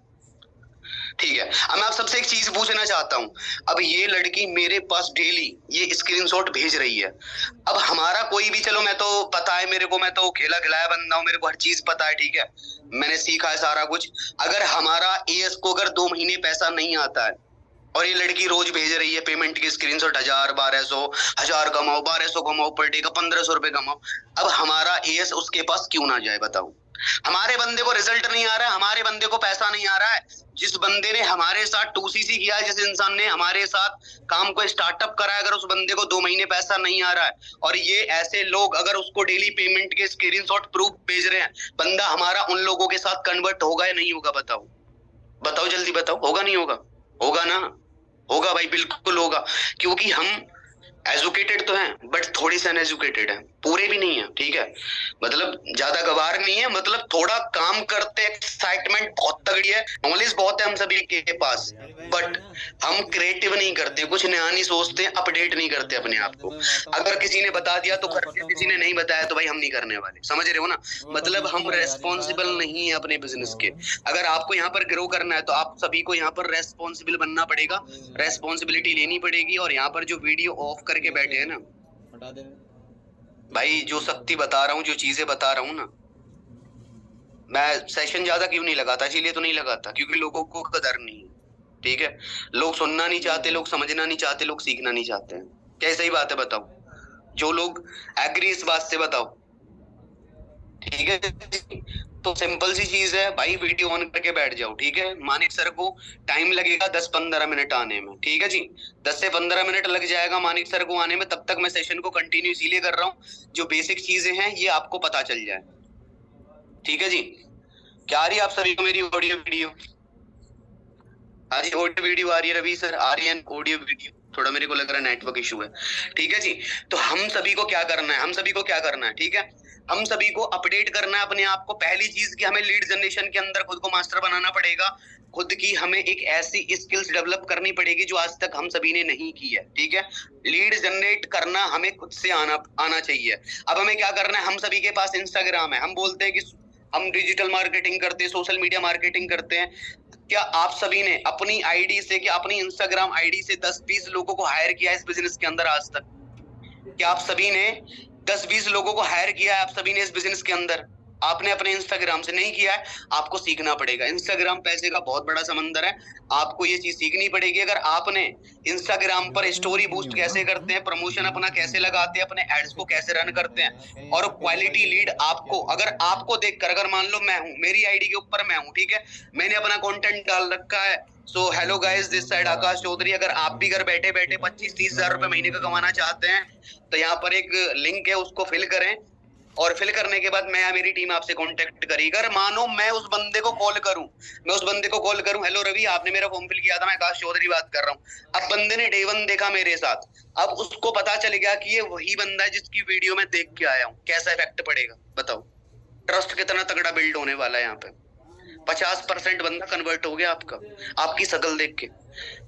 ठीक है, अब मैं आप सबसे एक चीज पूछना चाहता हूँ। अब ये लड़की मेरे पास डेली ये स्क्रीनशॉट भेज रही है। अब हमारा कोई भी, चलो मैं तो पता है मेरे को, मैं तो खेला खिलाया बंदा हूँ, मेरे को हर चीज पता है। ठीक है, मैंने सीखा है सारा कुछ। अगर हमारा एएस को अगर 2 महीने पैसा नहीं आता है और ये लड़की रोज भेज रही है पेमेंट की स्क्रीनशॉट, 1000, 1200, 1000 कमाओ, 1200 कमाओ पर डे का, 1500 रुपए कमाओ, अब हमारा एएस उसके पास क्यों ना जाए बताओ? हमारे बंदे को रिजल्ट नहीं आ रहा है, हमारे बंदे को पैसा नहीं आ रहा है। जिस बंदे ने हमारे साथ 2CC किया है, जिस इंसान ने हमारे साथ काम को स्टार्टअप करा है, अगर उस बंदे को 2 महीने पैसा नहीं आ रहा है, और ये ऐसे लोग अगर उसको डेली पेमेंट के स्क्रीनशॉट प्रूफ भेज रहे हैं, बंदा हमारा उन लोगों के साथ कन्वर्ट होगा या नहीं होगा? बताओ जल्दी बताओ, होगा नहीं होगा? होगा ना, होगा भाई, बिल्कुल होगा। क्योंकि हम एजुकेटेड तो हैं, बट थोड़ी सी अनएजुकेटेड है, पूरे भी नहीं है। ठीक है, मतलब ज्यादा गवार नहीं है, मतलब थोड़ा काम करते, एक्साइटमेंट बहुत तगड़ी है, नॉलेज बहुत है हम सभी के पास, बट हम क्रिएटिव नहीं करते, कुछ नया नहीं सोचते, अपडेट नहीं करते अपने आप को। अगर किसी ने बता दिया तो करते, किसी ने नहीं बताया तो भाई हम नहीं करने वाले, समझ रहे हो ना? मतलब हम रेस्पॉन्सिबल नहीं है अपने बिजनेस के। अगर आपको यहाँ पर ग्रो करना है तो आप सभी को यहाँ पर रेस्पॉन्सिबल बनना पड़ेगा, रेस्पॉन्सिबिलिटी लेनी पड़ेगी। और यहाँ पर जो वीडियो ऑफ करके बैठे हैं ना भाई, जो शक्ति बता रहा हूँ, जो चीजें बता रहा हूँ ना, मैं सेशन ज्यादा क्यों नहीं लगाता, इसीलिए तो नहीं लगाता क्योंकि लोगों को कदर नहीं है। ठीक है, लोग सुनना नहीं चाहते, लोग समझना नहीं चाहते, लोग सीखना नहीं चाहते हैं। क्या सही बात है? बताओ, जो लोग एग्री इस बात से बताओ। ठीक है, तो सिंपल सी चीज है भाई, वीडियो ऑन करके बैठ जाओ। ठीक है, मानिक सर को टाइम लगेगा 10-15 मिनट आने में। ठीक है जी, 10 से 15 मिनट लग जाएगा मानिक सर को आने में, तब तक मैं सेशन को कंटिन्यू इसीलिए कर रहा हूँ जो बेसिक चीजें हैं ये आपको पता चल जाए। ठीक है जी, क्या आ रही है आप सभी को मेरी ऑडियो वीडियो? हाँ जी, ऑडियो वीडियो आ रही है रवि सर? आ रही है ऑडियो वीडियो? थोड़ा मेरे को लग रहा है नेटवर्क इशू है। ठीक है जी, तो हम सभी को क्या करना है? ठीक है, हम सभी को अपडेट करना है अपने आप को। पहली चीज कि हमें लीड जनरेशन के अंदर खुद को मास्टर बनाना पड़ेगा, खुद की हमें एक ऐसी स्किल्स डेवलप करनी पड़ेगी जो आज तक हम सभी ने नहीं की है। ठीक है, लीड जनरेट करना हमें खुद से आना चाहिए। अब हमें क्या करना है, हम सभी के पास इंस्टाग्राम है, हम बोलते हैं कि हम डिजिटल मार्केटिंग करते हैं, सोशल मीडिया मार्केटिंग करते हैं। क्या आप सभी ने अपनी आईडी से, क्या अपनी इंस्टाग्राम आईडी से 10-20 लोगों को हायर किया है इस बिजनेस के अंदर आज तक? क्या आप सभी ने 10-20 लोगों को हायर किया है आप सभी ने इस बिजनेस के अंदर? आपने अपने इंस्टाग्राम से नहीं किया है, आपको सीखना पड़ेगा। इंस्टाग्राम पैसे का बहुत बड़ा समंदर है, आपको ये चीज सीखनी पड़ेगी। अगर आपने इंस्टाग्राम पर स्टोरी बूस्ट कैसे करते हैं, प्रमोशन अपना कैसे लगाते हैं, अपने एड्स को कैसे रन करते हैं, और क्वालिटी लीड आपको, अगर आपको देखकर, अगर मान लो मैं हूं, मेरी आईडी के ऊपर मैं हूं, ठीक है, मैंने अपना कंटेंट डाल रखा है, so hello guys, this side Akash Chaudhary. अगर आप भी घर बैठे बैठे 25-30 हजार रुपए महीने का कमाना चाहते हैं तो यहाँ पर एक लिंक है, उसको फिल करें, और फिल करने के बाद मैं या मेरी टीम आपसे कांटेक्ट करेगी। अगर मानो मैं उस बंदे को कॉल करूं, हेलो रवि, आपने मेरा फॉर्म फिल किया था, मैं आकाश चौधरी बात कर रहा हूं। अब बंदे ने डे 1 देखा मेरे साथ, अब उसको पता चल गया कि ये वही बंदा है जिसकी वीडियो में देख के आया हूँ। कैसा इफेक्ट पड़ेगा बताओ? ट्रस्ट कितना तगड़ा बिल्ड होने वाला है यहाँ पे। 50% बंदा कन्वर्ट हो गया आपका, आपकी शकल देख के।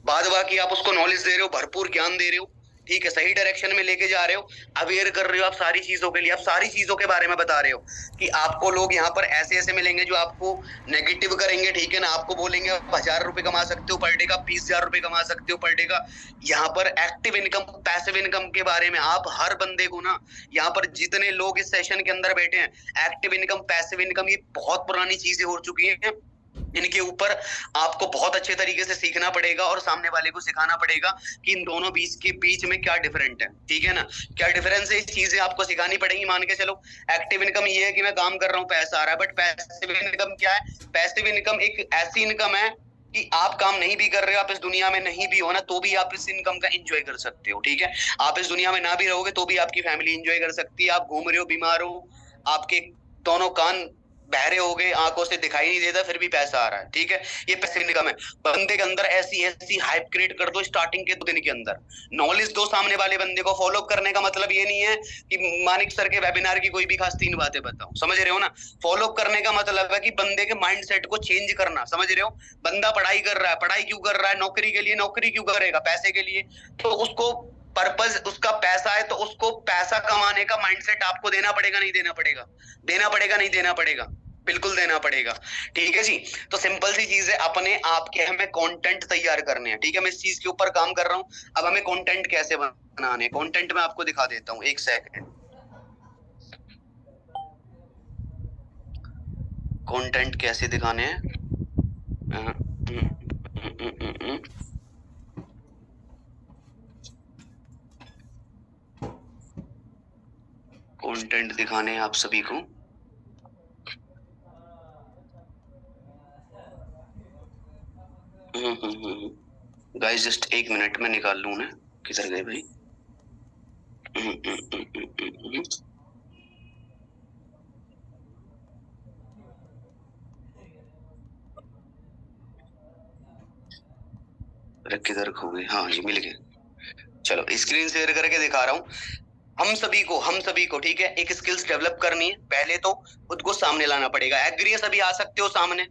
बाद बाकी आप उसको नॉलेज दे रहे हो, भरपूर ज्ञान दे रहे हो, ठीक है, सही डायरेक्शन में लेके जा रहे हो, अवेयर कर रहे हो आप सारी चीजों के लिए, आप सारी चीजों के बारे में बता रहे हो कि आपको लोग यहाँ पर ऐसे ऐसे मिलेंगे जो आपको नेगेटिव करेंगे, ठीक है ना, आपको बोलेंगे आप 1000 रुपए कमा सकते हो पर डे का, 20,000 रुपए कमा सकते हो पर डे का। यहाँ पर एक्टिव इनकम, पैसिव इनकम के बारे में आप हर बंदे को ना, यहाँ पर जितने लोग इस सेशन के अंदर बैठे हैं, एक्टिव इनकम, पैसिव इनकम, ये बहुत पुरानी चीजें हो चुकी हैं। इनके ऊपर आपको बहुत अच्छे तरीके से सीखना पड़ेगा और सामने वाले को सिखाना पड़ेगा कि इन दोनों बीच में क्या डिफरेंट है, ठीक है ना, क्या डिफरेंस है, चीजें आपको सिखानी पड़ेंगी। मान के चलो एक्टिव इनकम ये है कि मैं काम कर रहा हूँ, पैसा आ रहा है, बट पैसिव इनकम क्या है? पैसिव इनकम एक ऐसी इनकम है कि आप काम नहीं भी कर रहे हो, आप इस दुनिया में नहीं भी हो ना, तो भी आप इस इनकम का एंजॉय कर सकते हो, ठीक है। आप इस दुनिया में ना भी रहोगे तो भी आपकी फैमिली एंजॉय कर सकती है। आप घूम रहे हो, बीमार हो, आपके दोनों कान बहरे हो गए, आंखों से दिखाई नहीं देता, फिर भी पैसा आ रहा है, ठीक है, ये पैसिव इनकम है। बंदे के अंदर ऐसी हाइप क्रिएट कर दो स्टार्टिंग के 2 दिन के अंदर, नॉलेज दो सामने वाले बंदे को। फॉलो करने का मतलब ये नहीं है कि मानिक सर के वेबिनार की कोई भी खास 3 बातें बताओ, समझ रहे हो ना। फॉलो करने का मतलब है कि बंदे के माइंड सेट को चेंज करना, समझ रहे हो। बंदा पढ़ाई कर रहा है, पढ़ाई क्यों कर रहा है? नौकरी के लिए। नौकरी क्यों करेगा? पैसे के लिए। तो उसको पर्पस उसका पैसा है, तो उसको पैसा कमाने का माइंडसेट आपको देना पड़ेगा, नहीं देना पड़ेगा? देना पड़ेगा, नहीं देना पड़ेगा? बिल्कुल देना पड़ेगा, ठीक है जी। तो सिंपल सी चीज है, अपने आप के हमें कंटेंट तैयार करने हैं, ठीक है। मैं इस चीज के ऊपर काम कर रहा हूं। अब हमें कंटेंट कैसे बनाने हैं, कंटेंट मैं आपको दिखा देता हूं, 1 सेकंड। कंटेंट कैसे दिखाने हैं, कंटेंट दिखाने हैं आप सभी को। गाइस जस्ट 1 मिनट में निकाल लूं ना, किधर गए भाई? किधर खो गए? हाँ जी, मिल गए। चलो स्क्रीन शेयर करके दिखा रहा हूँ। हम सभी को ठीक है, एक स्किल्स डेवलप करनी है। पहले तो खुद को सामने लाना पड़ेगा। एग्री सभी आ सकते हो सामने?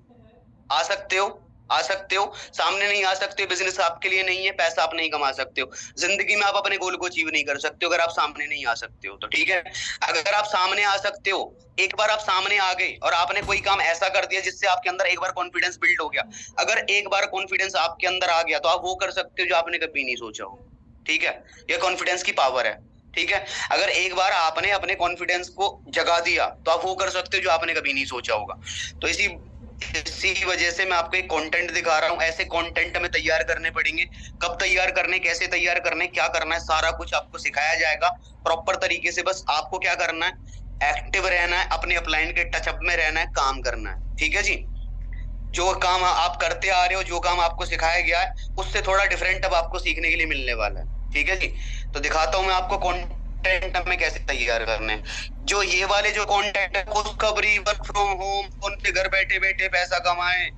आ सकते हो? आ सकते हो? सामने नहीं आ सकते, बिजनेस आपके लिए नहीं है, पैसा आप नहीं कमा सकते हो, जिंदगी में आप अपने गोल को अचीव नहीं कर सकते हो अगर आप सामने नहीं आ सकते हो, तो ठीक है। अगर आप सामने आ सकते हो, एक बार आप सामने आ गए और आपने कोई काम ऐसा कर दिया जिससे आपके अंदर एक बार कॉन्फिडेंस बिल्ड हो गया, अगर एक बार कॉन्फिडेंस आपके अंदर आ गया तो आप वो कर सकते हो जो आपने कभी नहीं सोचा हो, ठीक है। ये कॉन्फिडेंस की पावर है, ठीक है। अगर एक बार आपने अपने कॉन्फिडेंस को जगा दिया तो आप वो कर सकते हो जो आपने कभी नहीं सोचा होगा। तो इसी वजह से मैं आपको एक कंटेंट दिखा रहा हूँ। ऐसे कंटेंट हमें तैयार करने पड़ेंगे। कब तैयार करने, कैसे तैयार करने, क्या करना है, सारा कुछ आपको सिखाया जाएगा प्रॉपर तरीके से। बस आपको क्या करना है, एक्टिव रहना है, अपने अपलाइन के टचअप में रहना है, काम करना है, ठीक है जी। जो काम आप करते आ रहे हो, जो काम आपको सिखाया गया है, उससे थोड़ा डिफरेंट अब आपको सीखने के लिए मिलने वाला है, ठीक है जी। तो दिखाता हूं मैं आपको कंटेंट हमें कैसे तैयार करने हैं। जो ये वाले जो कंटेंट है, खुशखबरी, वर्क फ्रॉम होम, फोन पे घर बैठे बैठे पैसा कमाएं,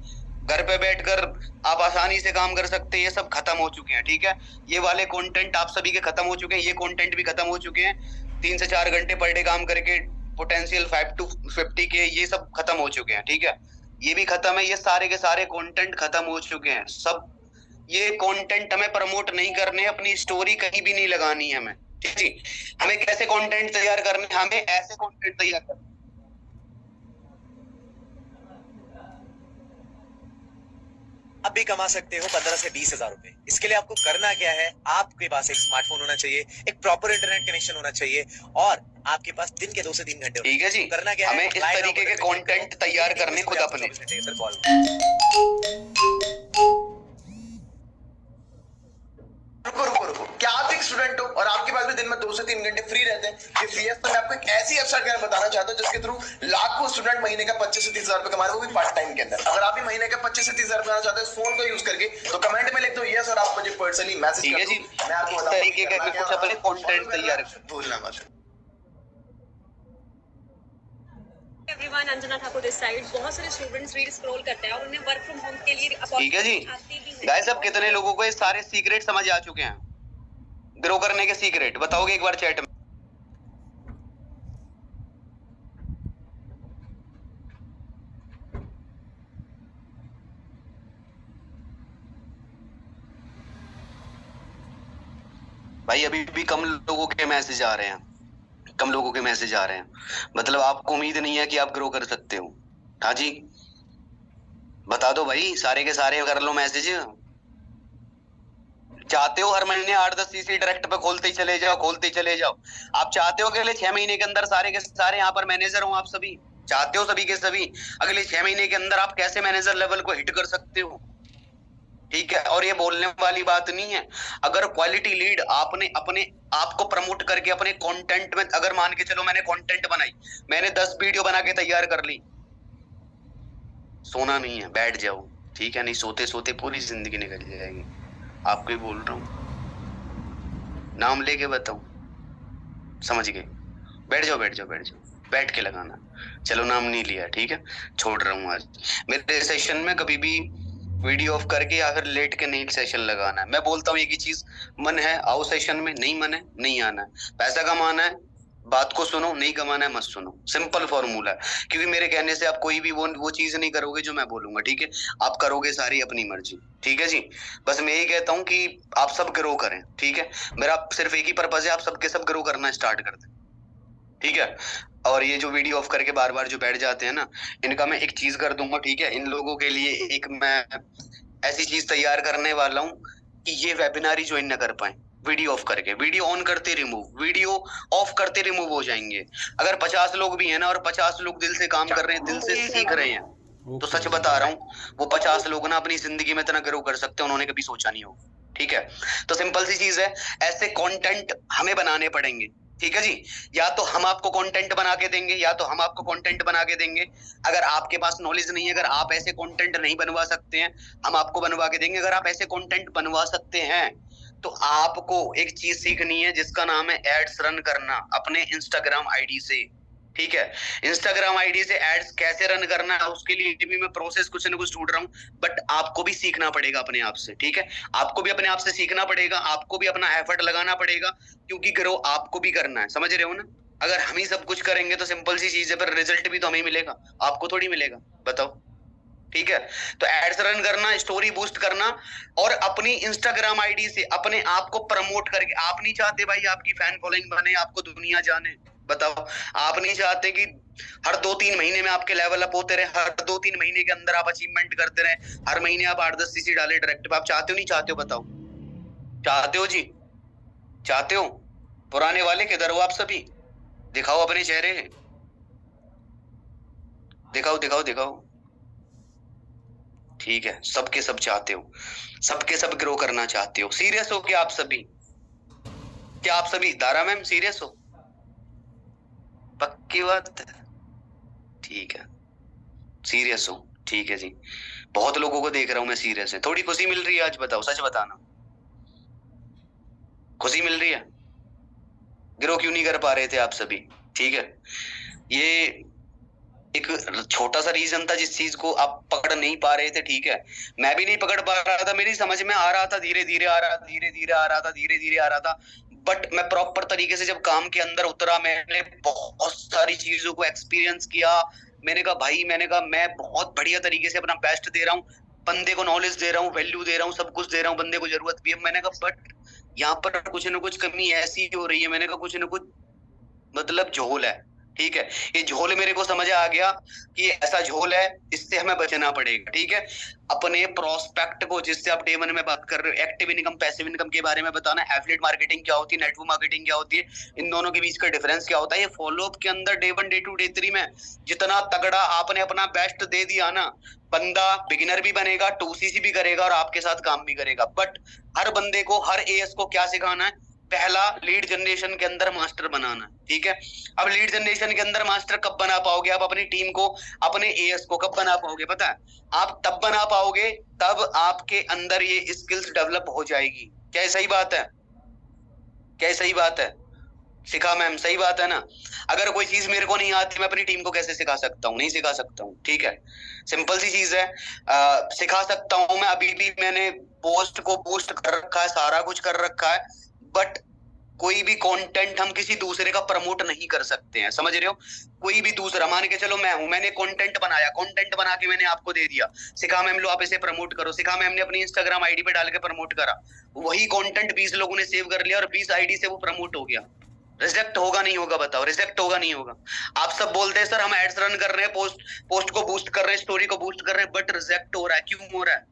घर पे बैठकर आप आसानी से काम कर सकते हैं, ये सब खत्म हो चुके हैं, ठीक है। ये वाले कंटेंट आप सभी के खत्म हो चुके हैं, ये कंटेंट भी खत्म हो चुके हैं। 3 से 4 घंटे पर डे काम करके पोटेंशियल 5 to 50 के, ये सब खत्म हो चुके हैं, ठीक है। ये भी खत्म है, ये सारे के सारे कंटेंट खत्म हो चुके हैं सब। ये कंटेंट हमें प्रमोट नहीं करने, अपनी स्टोरी कहीं भी नहीं लगानी है हमें, ठीक है। हमें कैसे कंटेंट तैयार करने, हमें ऐसे कंटेंट तैयार करने, आप भी कमा सकते हो 15 से 20 हजार रुपए। इसके लिए आपको करना क्या है, आपके पास एक स्मार्टफोन होना चाहिए, एक प्रॉपर इंटरनेट कनेक्शन होना चाहिए और आपके पास दिन के 2 से 3 घंटे, ठीक है जी। करना क्या हमें है, इस तरीके के कंटेंट तैयार करने खुद अपने। रुको, क्या आप एक स्टूडेंट हो और आपके पास भी दिन में 2 से 3 घंटे फ्री रहते हैं? तो मैं आपको एक ऐसी वेबसाइट बताना चाहता हूं जिसके थ्रू लाखों स्टूडेंट महीने का 25 से 30 हजार रुपए कमा रहे हैं, वो भी पार्ट टाइम के अंदर। अगर आप भी महीने का 25 से 30 हजार कमाना चाहते हैं फोन को यूज करके, तो कमेंट में लिख दो यस और आप मुझे पर्सनली मैसेज कर दो। मैं आपको बताऊंगा तरीके का कुछ अपने कंटेंट तैयार भूलना मत। Everyone, Anjana Thakur this side. बहुत सारे स्टूडेंट्स रील स्क्रॉल करते हैं और उन्हें वर्क फ्रॉम होम के लिए, ठीक है जी। गाइस अब कितने लोगों को ये सारे सीक्रेट समझ आ चुके हैं, ग्रो करने के सीक्रेट? बताओगे एक बार चैट में। भाई अभी भी कम लोगों के मैसेज आ रहे हैं, कम लोगों के मैसेज आ रहे हैं, मतलब आपको उम्मीद नहीं है कि आप ग्रो कर सकते हो। हाँ जी, बता दो भाई, सारे के सारे कर लो मैसेज। चाहते हो हर महीने 8-10 सीसी डायरेक्ट पे खोलते ही चले जाओ, खोलते ही चले जाओ। आप चाहते हो कि अगले 6 महीने के अंदर सारे के सारे यहाँ पर मैनेजर हो आप सभी? चाहते हो सभी के सभी अगले 6 महीने के अंदर आप कैसे मैनेजर लेवल को हिट कर सकते हो? ठीक है, और ये बोलने वाली बात नहीं है। अगर क्वालिटी लीड आपने अपने आप को प्रमोट करके अपने कंटेंट में, अगर मान के चलो मैंने कंटेंट बनाई, मैंने 10 वीडियो बना के तैयार कर ली, सोना नहीं है, बैठ जाओ, ठीक है? नहीं सोते सोते पूरी जिंदगी निकल जाएगी। आपको ही बोल रहा हूँ, नाम लेके बताऊं, समझ गए? बैठ जाओ बैठ जाओ बैठ जाओ, बैठ के लगाना। चलो नाम नहीं लिया, ठीक है, छोड़ रहा हूँ। आज मेरे सेशन में कभी भी वीडियो ऑफ करके या फिर लेट के नहीं सेशन लगाना है। मैं बोलता हूँ एक ही चीज, मन है आओ सेशन में, नहीं मन है नहीं आना है। पैसा कमाना है बात को सुनो, नहीं कमाना है मत सुनो, सिंपल फॉर्मूला है। क्योंकि मेरे कहने से आप कोई भी वो चीज नहीं करोगे जो मैं बोलूंगा, ठीक है? आप करोगे सारी अपनी मर्जी, ठीक है जी? बस मैं यही कहता हूँ कि आप सब ग्रो करें, ठीक है? मेरा सिर्फ एक ही पर्पज है, आप सबके सब ग्रो करना स्टार्ट कर दें, ठीक है? और ये जो वीडियो ऑफ करके बार बार जो बैठ जाते हैं ना, इनका मैं एक चीज कर दूंगा, ठीक है? इन लोगों के लिए एक मैं ऐसी चीज तैयार करने वाला हूँ कि ये वेबिनार ही ज्वाइन न कर पाए वीडियो ऑफ करके। वीडियो ऑन करते रिमूव, वीडियो ऑफ करते रिमूव हो जाएंगे। अगर 50 लोग भी हैं ना और 50 लोग दिल से काम कर रहे हैं, दिल से सीख रहे हैं, तो सच बता रहा हूँ वो 50 लोग ना अपनी जिंदगी में इतना ग्रो कर सकते हैं, उन्होंने कभी सोचा नहीं होगा, ठीक है? तो सिंपल सी चीज है, ऐसे कंटेंट हमें बनाने पड़ेंगे, ठीक है जी? या तो हम आपको कंटेंट बना के देंगे, या तो हम आपको कंटेंट बना के देंगे। अगर आपके पास नॉलेज नहीं है, अगर आप ऐसे कंटेंट नहीं बनवा सकते हैं, हम आपको बनवा के देंगे। अगर आप ऐसे कंटेंट बनवा सकते हैं तो आपको एक चीज सीखनी है जिसका नाम है एड्स रन करना अपने इंस्टाग्राम आईडी से, ठीक है? इंस्टाग्राम आईडी से एड्स कैसे रन करना है उसके लिए भी मैं प्रोसेस कुछ ना कुछ ढूंढ रहा हूँ, बट आपको भी सीखना पड़ेगा अपने आप से, ठीक है? आपको भी अपने आप से सीखना पड़ेगा, आपको भी अपना एफर्ट लगाना पड़ेगा, क्योंकि ग्रो आपको भी करना है, समझ रहे हो ना? अगर हम ही सब कुछ करेंगे तो सिंपल सी चीज है, पर रिजल्ट भी तो हमें मिलेगा, आपको थोड़ी मिलेगा, बताओ, ठीक है? तो एड्स रन करना, स्टोरी बूस्ट करना और अपनी इंस्टाग्राम आईडी से अपने आप को प्रमोट करके। आप नहीं चाहते भाई आपकी फैन फॉलोइंग बने, आपको दुनिया जाने, बताओ? आप नहीं चाहते कि हर 2-3 महीने में आपके लेवल अप होते रहे, हर 2-3 महीने के अंदर आप अचीवमेंट करते रहे, हर महीने आप 8-10 सीसी डाले डायरेक्ट पे? आप चाहते हो नहीं चाहते हो? बताओ, चाहते हो जी? चाहते हो? पुराने वाले किधर हो आप सभी? दिखाओ अपने चेहरे, दिखाओ दिखाओ दिखाओ, ठीक है? सबके सब चाहते हो, सबके सब ग्रो करना चाहते हो। सीरियस हो क्या आप सभी? क्या आप सभी, दारा मैम सीरियस हो? पक्की बात है, ठीक है? सीरियस हो, ठीक है जी? बहुत लोगों को देख रहा हूं मैं सीरियस है। थोड़ी खुशी मिल रही है आज? बताओ, सच बताना, खुशी मिल रही है? ग्रो क्यों नहीं कर पा रहे थे आप सभी? ठीक है, ये एक छोटा सा रीजन था जिस चीज को आप पकड़ नहीं पा रहे थे, ठीक है? मैं भी नहीं पकड़ पा रहा था, मेरी समझ में आ रहा था, धीरे धीरे आ रहा था, धीरे धीरे आ रहा था, धीरे धीरे आ रहा था। बट मैं प्रॉपर तरीके से जब काम के अंदर उतरा, मैंने बहुत सारी चीजों को एक्सपीरियंस किया। मैंने कहा भाई, मैंने कहा मैं बहुत बढ़िया तरीके से अपना बेस्ट दे रहा हूँ, बंदे को नॉलेज दे रहा हूँ, वैल्यू दे रहा हूँ, सब कुछ दे रहा हूँ, बंदे को जरूरत भी है। मैंने कहा बट यहाँ पर कुछ ना कुछ कमी ऐसी हो रही है। मैंने कहा कुछ ना कुछ मतलब झोल है, ठीक है? ये झोल मेरे को समझ आ गया कि ऐसा झोल है, इससे हमें बचना पड़ेगा, ठीक है? अपने प्रोस्पेक्ट को, जिससे आप डे 1 में बात कर रहे हो, एक्टिव इनकम पैसिव इनकम के बारे में बताना, एफिलिएट मार्केटिंग क्या होती है, नेटवर्क मार्केटिंग क्या होती है, इन दोनों के बीच का डिफरेंस क्या होता है। ये फॉलोअप के अंदर डे 1 डे 2 डे 3 में जितना तगड़ा आपने अपना बेस्ट दे दिया ना, बंदा बिगिनर भी बनेगा, 2CC भी करेगा और आपके साथ काम भी करेगा। बट हर बंदे को, हर एएस को क्या सिखाना है? पहला, लीड जनरेशन के अंदर मास्टर बनाना, ठीक है? अब लीड जनरेशन के अंदर मास्टर कब बना पाओगे आप? अपनी टीम को, अपने एएस को कब बना पाओगे? पता है, आप तब बना पाओगे तब आपके अंदर ये स्किल्स डेवलप हो जाएगी। क्या सही बात है? क्या सही बात है? सिखा मैम, सही बात है ना? अगर कोई चीज मेरे को नहीं आती, मैं अपनी टीम को कैसे सिखा सकता हूँ? नहीं सिखा सकता हूँ, ठीक है? सिंपल सी चीज है, सिखा सकता हूँ मैं। अभी भी मैंने पोस्ट को बूस्ट कर रखा है, सारा कुछ कर रखा है, बट कोई भी कंटेंट हम किसी दूसरे का प्रमोट नहीं कर सकते हैं, समझ रहे हो? कोई भी दूसरा, मान के चलो मैं हूं, मैंने कंटेंट बनाया, कंटेंट बना के मैंने आपको दे दिया, सिखा मैम लो आप इसे प्रमोट करो, सिखा मैम ने अपनी इंस्टाग्राम आईडी पे डाल के प्रमोट करा, वही कंटेंट 20 लोगों ने सेव कर लिया और 20 आईडी से वो प्रमोट हो गया। रिजेक्ट होगा नहीं होगा? बताओ, रिजेक्ट होगा नहीं होगा? आप सब बोलते हैं सर हम एड्स रन कर रहे हैं, पोस्ट को बूस्ट कर रहे हैं, स्टोरी को बूस्ट कर रहे हैं, बट रिजेक्ट हो रहा है। क्यों हो रहा है?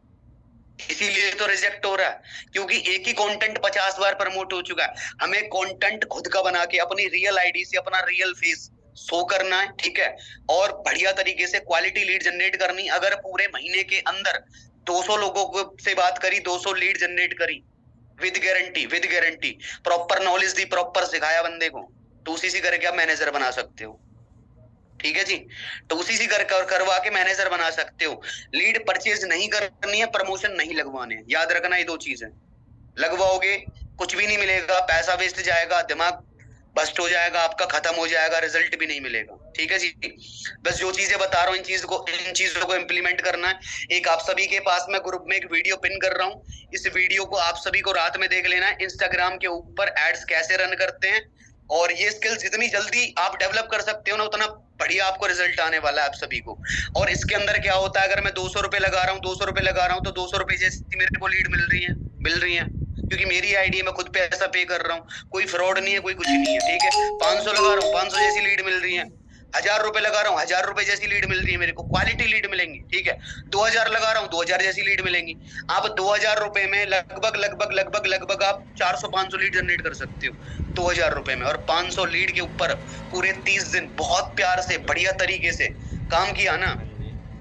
इसीलिए तो रिजेक्ट हो रहा है, क्योंकि एक ही कंटेंट 50 बार प्रमोट हो चुका है। हमें कंटेंट खुद का बना के अपनी रियल आईडी से अपना रियल फेस शो करना है, ठीक है, और बढ़िया तरीके से क्वालिटी लीड जनरेट करनी। अगर पूरे महीने के अंदर 200 लोगों से बात करी, 200 लीड जनरेट करी, with guarantee proper knowledge the, proper सिखाया बंदे को, तो उसी से करके आप मैनेजर बना सकते हो, ठीक है जी। तो उसी से करवा के मैनेजर बना सकते हो। लीड परचेज नहीं करनी है, प्रमोशन नहीं लगवाने हैं, याद रखना ये 2 चीज है। लगवाओगे कुछ भी नहीं मिलेगा, पैसा वेस्ट जाएगा, दिमाग बस्ट हो जाएगा आपका, खत्म हो जाएगा, रिजल्ट भी नहीं मिलेगा, ठीक है जी। बस जो चीजें बता रहा हूँ इन चीजों को इम्प्लीमेंट करना है। एक आप सभी के पास मैं ग्रुप में एक वीडियो पिन कर रहा हूँ, इस वीडियो को आप सभी को रात में देख लेना है। इंस्टाग्राम के ऊपर एड्स कैसे रन करते हैं, और ये स्किल्स जितनी जल्दी आप डेवलप कर सकते हो ना, उतना बढ़िया आपको रिजल्ट आने वाला है आप सभी को। और इसके अंदर क्या होता है, अगर मैं 200 रुपए लगा रहा हूँ, 200 रुपए लगा रहा हूँ, तो 200 रुपए जैसी मेरे को लीड मिल रही है, क्योंकि मेरी आईडी है, मैं खुद पैसा पे कर रहा हूँ, कोई फ्रॉड नहीं है, कोई कुछ नहीं है, ठीक है। 500 लगा रहा हूँ, 500 जैसी लीड मिल रही है। 1000 रुपए लगा रहा हूँ, 1000 रुपए जैसी लीड मिल रही है मेरे को, क्वालिटी लीड मिलेंगी, ठीक है। 2000 लगा रहा हूँ, 2000 जैसी लीड मिलेंगी। आप 2000 रुपए में लगभग आप 400-500 लीड जनरेट कर सकते हो 2000 रुपए में। और 500 लीड के ऊपर पूरे 30 दिन बहुत प्यार से बढ़िया तरीके से काम किया ना,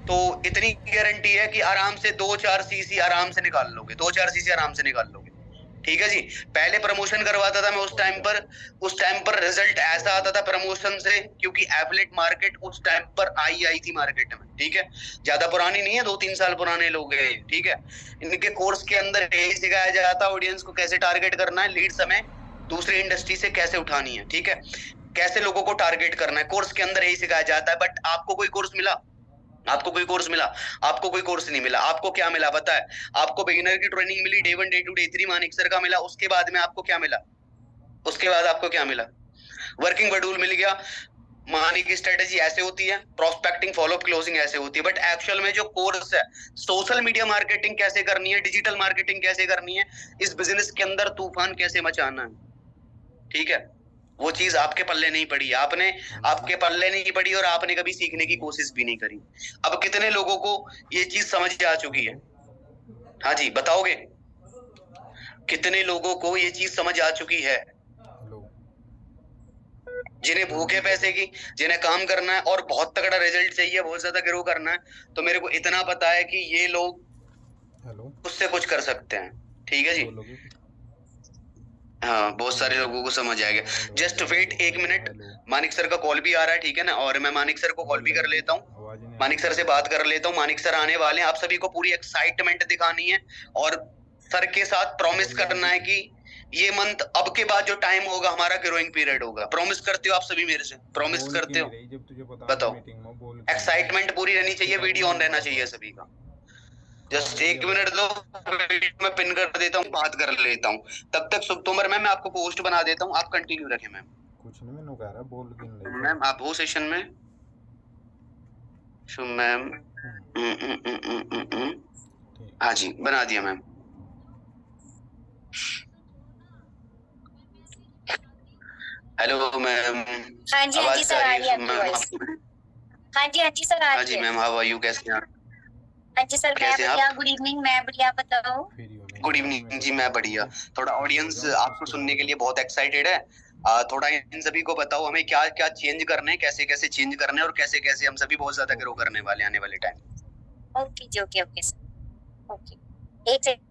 तो इतनी गारंटी है कि आराम से 2-4 सीसी आराम से निकाल लोगे, 2-4 सीसी आराम से निकाल लोगे, ठीक है जी। पहले प्रमोशन करवाता था मैं उस टाइम पर रिजल्ट ऐसा आता था प्रमोशन से, क्योंकि एफिलिएट मार्केट उस टाइम पर आई थी मार्केट में, ठीक है। ज्यादा पुरानी नहीं है, 2-3 साल पुराने लोग हैं, ठीक है। इनके कोर्स के अंदर यही सिखाया जाता है ऑडियंस को कैसे टारगेट करना है, लीड समय दूसरी इंडस्ट्री से कैसे उठानी है, ठीक है, कैसे लोगों को टारगेट करना है, कोर्स के अंदर यही सिखाया जाता है। बट आपको कोई कोर्स मिला? आपको कोई कोर्स मिला? आपको कोई कोर्स नहीं मिला। आपको क्या मिला पता है? आपको बिगिनर की ट्रेनिंग मिली, Day 1 Day 2 Day 3 Manik sir का मिला। उसके बाद में आपको क्या मिला? उसके बाद आपको क्या मिला? वर्किंग शेड्यूल मिल गया। मानिक की स्ट्रेटेजी ऐसे होती है, प्रोस्पेक्टिंग, फॉलोअप, क्लोजिंग ऐसे होती है। बट एक्चुअल में जो कोर्स है, सोशल मीडिया मार्केटिंग कैसे करनी है, डिजिटल मार्केटिंग कैसे करनी है, इस बिजनेस के अंदर तूफान कैसे मचाना है, ठीक है, वो चीज आपके पल्ले नहीं पड़ी, आपके पल्ले नहीं पड़ी, और आपने कभी सीखने की कोशिश भी नहीं करी। अब कितने लोगों को ये चीज समझ आ चुकी है? हाँ जी, बताओगे कितने लोगों को ये चीज समझ आ चुकी है? जिन्हें भूखे पैसे की, जिन्हें काम करना है और बहुत तगड़ा रिजल्ट चाहिए, बहुत ज्यादा ग्रो करना है, तो मेरे को इतना पता है कि ये लोग उससे कुछ कर सकते हैं, ठीक है जी। हाँ, बहुत सारे लोगों को समझ आएगा। Just wait 1 minute, Manik sir का कॉल भी आ रहा है, ठीक है ना, और मैं मानिक सर को कॉल भी कर लेता हूँ, मानिक सर से बात कर लेता हूँ। मानिक सर आने वाले हैं, आप सभी को पूरी एक्साइटमेंट दिखानी है और सर के साथ प्रॉमिस करना है कि ये मंथ अब के बाद जो टाइम होगा हमारा ग्रोइंग पीरियड होगा। प्रॉमिस करते हो आप सभी मेरे से? प्रॉमिस करते हो? बताओ, एक्साइटमेंट पूरी रहनी चाहिए, वीडियो ऑन रहना चाहिए सभी का। जस्ट 1 मिनट दो, मैं पिन कर देता हूँ, बात कर लेता हूँ। तब तक तोमर मैम मैं आपको पोस्ट बना देता हूँ, आप कंटिन्यू रखें मैम। कुछ नहीं, मैंने कह रहा बोल के मैम आप हो सेशन में मैम। हाँ जी, बना दिया मैम। Hello ma'am. हाँ जी, हाँ जी सर, आ रही है आपकी वॉइस। हाँ जी, हाँ जी सर, आ रही है। हाँ जी मैम, हाउ आर यू, कैसे हैं आप? हाँ जी सर, मैं बढ़िया। गुड इवनिंग, मैं बढ़िया, बताओ। गुड इवनिंग जी, मैं बढ़िया। थोड़ा ऑडियंस आपको सुनने के लिए बहुत एक्साइटेड है। थोड़ा इन सभी को बताओ हमें क्या क्या चेंज करने हैं, कैसे कैसे चेंज करने हैं, और कैसे कैसे हम सभी बहुत ज्यादा ग्रो करने वाले आने वाले टाइम। ओके जी, ओके ओके सर, ओके। एक सेकंड।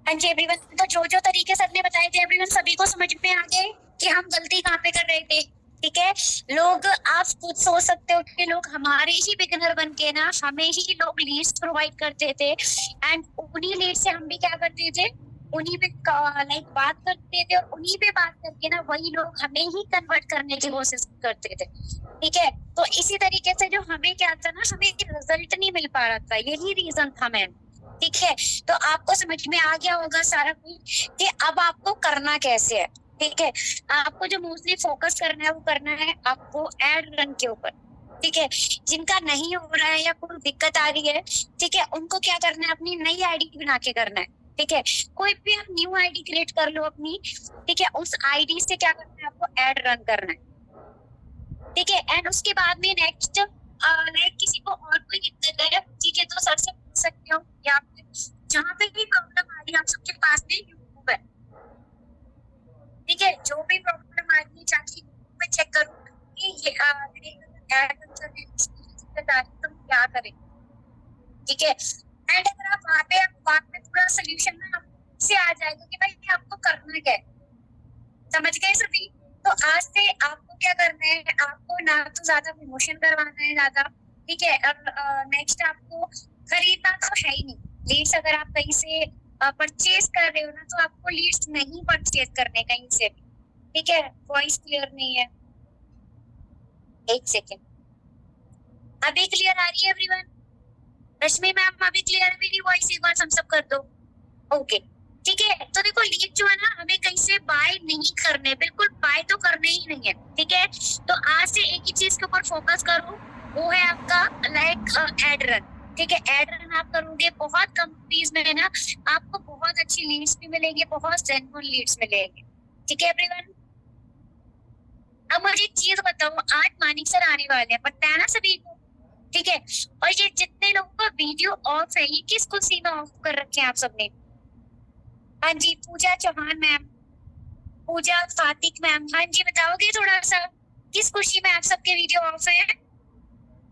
हाँ जी एवरीवन, तो जो तरीके सर ने बताए थे एवरीवन सभी को समझ में आ गए कि हम गलती कहाँ पे कर रहे थे, ठीक है। लोग, आप खुद सोच सकते हो कि लोग हमारे ही बिगिनर बन के ना हमें ही लोग लीड्स प्रोवाइड करते थे, एंड उन्हीं लीड से हम भी क्या करते थे, उन्हीं पे लाइक बात करते थे और उन्हीं पे बात करके ना वही लोग हमें ही कन्वर्ट करने की कोशिश करते थे, ठीक है। तो इसी तरीके से जो हमें क्या था ना, हमें रिजल्ट नहीं मिल पा रहा था, यही रीजन था मैम, ठीक है। तो आपको समझ में आ गया होगा सारा कुछ कि अब आपको करना कैसे है, ठीक है। आपको जो मोस्टली फोकस करना है वो करना है आपको एड रन के ऊपर, ठीक है। जिनका नहीं हो रहा है या कोई दिक्कत आ रही है, ठीक है, उनको क्या करना है, अपनी नई आईडी बना के करना है, ठीक है। कोई भी आप न्यू आईडी क्रिएट कर लो अपनी, ठीक है। उस आईडी से क्या करना है, आपको एड रन करना है, ठीक है। एंड उसके बाद में नेक्स्ट लाइक किसी को और कोई दिक्कत है, ठीक है, तो सर से पूछ सकते हो या जहाँ पे भी प्रॉब्लम आ रही है आप सबके पास में यूट्यूब है, ठीक है। जो भी प्रॉब्लम आ रही है जाके यूट्यूब पे चेक करो कि ये एड दिक्कत आ रही है तो क्या करें, ठीक है। एंड अगर आप वहाँ पे पूरा सोल्यूशन ना से आ जाएगा कि भाई आपको करना क्या है, समझ गए सभी। तो आज से आपको क्या करना है, आपको ना तो ज्यादा प्रमोशन करवाना है ज्यादा, ठीक है। और नेक्स्ट आपको खरीदना तो है ही नहीं, लीड्स अगर आप कहीं से परचेज कर रहे हो ना तो आपको लीड्स नहीं परचेज करने कहीं से भी, ठीक है। वॉइस क्लियर नहीं है, एक सेकेंड, अभी क्लियर आ रही है एवरीवन? रश्मि मैम अभी क्लियर है मेरी वॉइस? एक बार सब कर दो, ओके, ठीक है। तो देखो लीड जो है ना हमें कहीं से बाय नहीं करने, बिल्कुल बाय तो करने ही नहीं है, ठीक है। तो आज से एक ही चीज के ऊपर फोकस करो, वो है आपका लाइक एड रन, ठीक है। एड रन आप करोगे, बहुत कम फीस में है ना आपको बहुत अच्छी लीड्स भी मिलेंगे, बहुत जेन्युइन लीड्स मिलेंगे, ठीक है एवरीवन। अब मुझे एक चीज बताओ, आज मानिक सर आने वाले हैं, पता है ना सभी को, ठीक है। और ये जितने लोगों का वीडियो ऑफ है, ये किस खुशी में ऑफ कर रखे हैं आप सबने? हाँ जी, पूजा चौहान मैम, पूजा फातिक मैम, हाँ जी बताओगे थोड़ा सा किस खुशी में आप सबके वीडियो ऑफ है?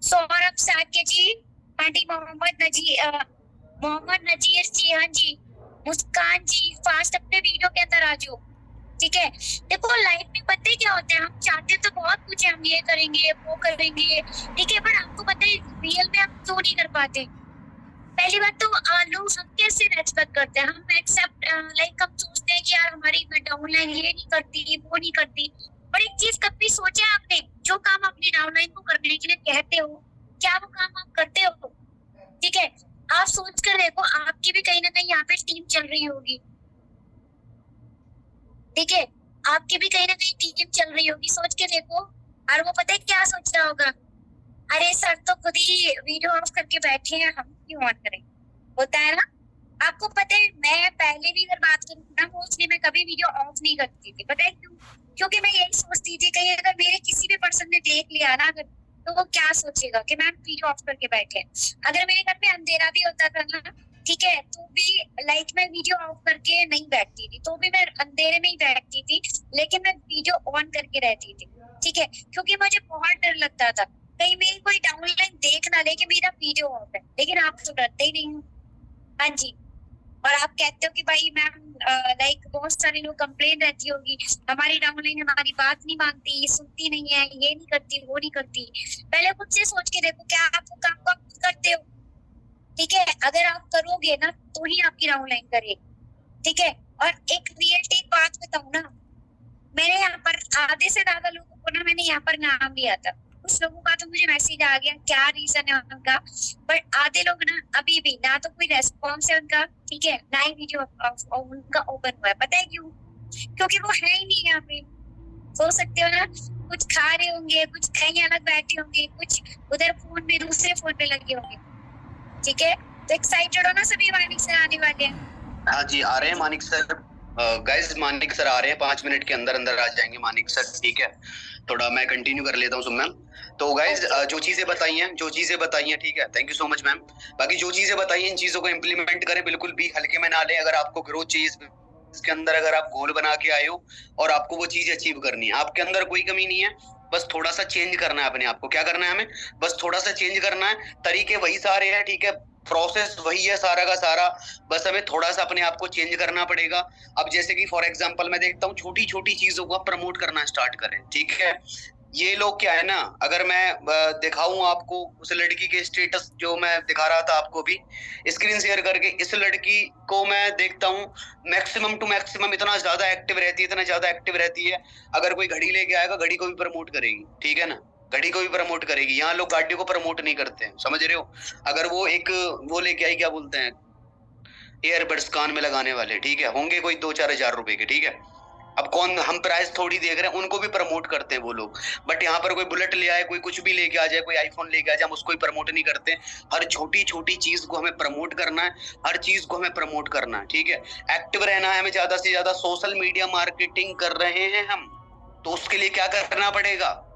सौरभ साके जी, हाँ जी, मोहम्मद नजीर जी, हाँ जी, मुस्कान जी, फास्ट अपने वीडियो के अंदर आ जाओ, ठीक है। देखो लाइफ में पता है क्या होता है, हम चाहते तो बहुत कुछ है, हम ये करेंगे वो करेंगे, ठीक है, पर आपको पता है रियल में हम क्यों नहीं कर पाते? पहली बात तो लोग हम कैसे रेस्पेक्ट करते हैं, हम एक्सेप्ट लाइक हम सोचते हैं कि यार हमारी डाउनलाइन ये नहीं करती वो नहीं करती। पर एक चीज कभी सोचा है आपने, जो काम अपनी डाउनलाइन को करने के लिए कहते हो, क्या वो काम आप करते हो? ठीक है, आप सोच कर देखो, आपकी भी कहीं ना कहीं यहाँ पे टीम चल रही होगी, ठीक है, आपकी भी कहीं ना कहीं टीम चल रही होगी, सोच के देखो। और वो पता है क्या सोच रहा होगा, अरे सर तो खुद ही वीडियो ऑफ करके बैठे हैं, हम क्यों ऑन करें? होता है ना। आपको पता है मैं पहले भी अगर बात करूँ ना, मोस्टली मैं कभी वीडियो ऑफ नहीं करती थी, पता है क्यों? क्योंकि मैं यही सोचती थी कहीं अगर मेरे किसी भी पर्सन ने देख लिया ना अगर, तो वो क्या सोचेगा कि मैम वीडियो ऑफ करके बैठे। अगर मेरे घर में अंधेरा भी होता था ना, ठीक है, तो भी लाइक मैं वीडियो ऑफ करके नहीं बैठती थी, तो भी मैं अंधेरे में ही बैठती थी, लेकिन मैं वीडियो ऑन करके रहती थी, ठीक है, क्योंकि मुझे बहुत डर लगता था कहीं मेरी कोई डाउनलाइन देख ना ले कि मेरा वीडियो ऑफ है। लेकिन आप तो डरते ही नहीं हो, हाँ जी। और आप कहते हो कि भाई मैम लाइक बहुत सारे लोग कंप्लेन रहती होगी, हमारी डाउनलाइन हमारी बात नहीं मानती, सुनती नहीं है, ये नहीं करती वो नहीं करती। पहले खुद से सोच के देखो, क्या आप वो काम को करते हो? ठीक है, अगर आप करोगे ना तो ही आपकी डाउनलाइन करेगी, ठीक है। और एक रियलिटी बात बताऊं ना, मेरे यहाँ पर आधे से ज्यादा लोगों को ना मैंने यहाँ पर नाम लिया था, कुछ लोगों का तो मुझे मैसेज आ गया क्या रीजन है उनका, बट आधे लोग ना अभी भी ना तो कोई रेस्पॉन्स है उनका, ठीक है, ना ही वीडियो उनका ओपन हुआ है। पता है क्यों? क्योंकि वो है ही नहीं यहाँ पे। सोच सकते हो ना, कुछ खा रहे होंगे, कुछ कहीं अलग बैठे होंगे, कुछ उधर फोन में दूसरे फोन पे लगे होंगे, ठीक है। तो एक्साइटेड हो ना सभी, मानिक सर आने वाले हैं। हाँ जी, आ रहे हैं Manik sir. Guys Manik sir आ रहे हैं, 5 मिनट के अंदर अंदर आ जाएंगे मानिक सर, ठीक है। थोड़ा मैं कंटिन्यू कर लेता हूँ सुन मैम। तो गाइस जो चीजें बताई हैं, ठीक है, thank you so much ma'am. बाकी जो चीजें बताई हैं इन चीजों को इम्प्लीमेंट करें, बिल्कुल भी हल्के में ना लें। अगर आपको ग्रोथ चाहिए इसके अंदर, अगर आप गोल बना के आए हो और आपको वो चीज अचीव करनी है, आपके अंदर कोई कमी नहीं है, बस थोड़ा सा चेंज करना है अपने आप को। क्या करना है हमें? बस थोड़ा सा चेंज करना है। तरीके वही सारे हैं, ठीक है, प्रोसेस वही है सारा का सारा, बस हमें थोड़ा सा अपने आप को चेंज करना पड़ेगा। अब जैसे कि फॉर एग्जांपल मैं देखता हूँ छोटी छोटी चीजों को प्रमोट करना स्टार्ट करें, ठीक है। ये लोग क्या है ना, अगर मैं दिखाऊं आपको उस लड़की के स्टेटस जो मैं दिखा रहा था आपको भी स्क्रीन शेयर करके, इस लड़की को मैं देखता हूँ मैक्सिमम टू मैक्सिमम इतना ज्यादा एक्टिव रहती है, अगर कोई घड़ी लेके आएगा घड़ी को भी प्रमोट करेगी, ठीक है ना, घड़ी को भी प्रमोट करेगी। यहाँ लोग गाड़ी को प्रमोट नहीं करते हैं, समझ रहे हो। अगर वो एक वो लेके आई, क्या बोलते हैं, ईयरबड्स कान में लगाने वाले, ठीक है, होंगे कोई 2-4 हजार रुपए के, ठीक है। अब कौन, हम प्राइस थोड़ी देख रहे हैं, उनको भी प्रमोट करते हैं वो लोग। बट यहाँ पर कोई बुलेट ले आए, कोई कुछ भी लेके आ जाए, कोई आईफोन लेके आ जाए, हम उसको ही प्रमोट नहीं करते। हर छोटी छोटी चीज को हमें प्रमोट करना है, हर चीज को हमें प्रमोट करना है, ठीक है। एक्टिव रहना है हमें ज्यादा से ज्यादा। सोशल मीडिया मार्केटिंग कर रहे हैं हम, तो उसके लिए क्या करना पड़ेगा,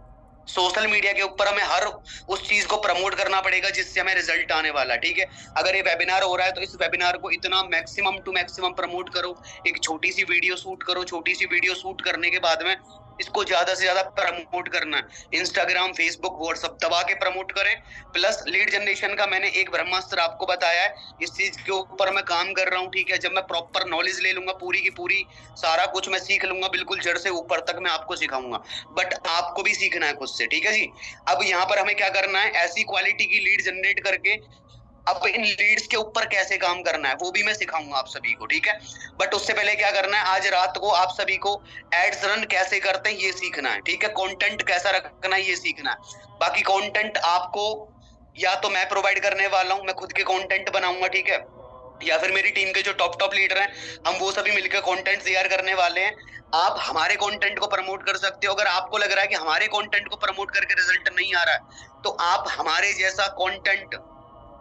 सोशल मीडिया के ऊपर हमें हर उस चीज को प्रमोट करना पड़ेगा जिससे हमें रिजल्ट आने वाला, ठीक है। अगर ये वेबिनार हो रहा है तो इस वेबिनार को इतना मैक्सिमम टू मैक्सिमम प्रमोट करो, एक छोटी सी वीडियो शूट करो, छोटी सी वीडियो शूट करने के बाद में इसको ज्यादा से ज्यादा प्रमोट करना है। इंस्टाग्राम, फेसबुक, व्हाट्सएप दबा के प्रमोट करें। प्लस लीड जनरेशन का मैंने एक ब्रह्मास्त्र आपको बताया है, इस चीज के ऊपर मैं काम कर रहा हूँ, ठीक है। जब मैं प्रॉपर नॉलेज ले लूंगा, पूरी की पूरी सारा कुछ मैं सीख लूंगा, बिल्कुल जड़ से ऊपर तक मैं आपको सिखाऊंगा। बट आपको भी सीखना है खुद से, ठीक है जी। अब यहाँ पर हमें क्या करना है, ऐसी क्वालिटी की लीड जनरेट करके अब इन लीड्स के ऊपर कैसे काम करना है वो भी मैं सिखाऊंगा आप सभी को, ठीक है। बट उससे पहले क्या करना है, आज रात को आप सभी को एड्स रन कैसे करते हैं ये सीखना है, ठीक है। कंटेंट कैसा रखना है ये सीखना है। बाकी कंटेंट आपको या तो मैं प्रोवाइड करने वाला हूं, मैं खुद के कंटेंट बनाऊंगा, ठीक है, या फिर मेरी टीम के जो टॉप लीडर हैं हम वो सभी मिलकर कंटेंट तैयार करने वाले हैं। आप हमारे कंटेंट को प्रमोट कर सकते हो। अगर आपको लग रहा है कि हमारे कंटेंट को प्रमोट करके रिजल्ट नहीं आ रहा है तो आप हमारे जैसा कंटेंट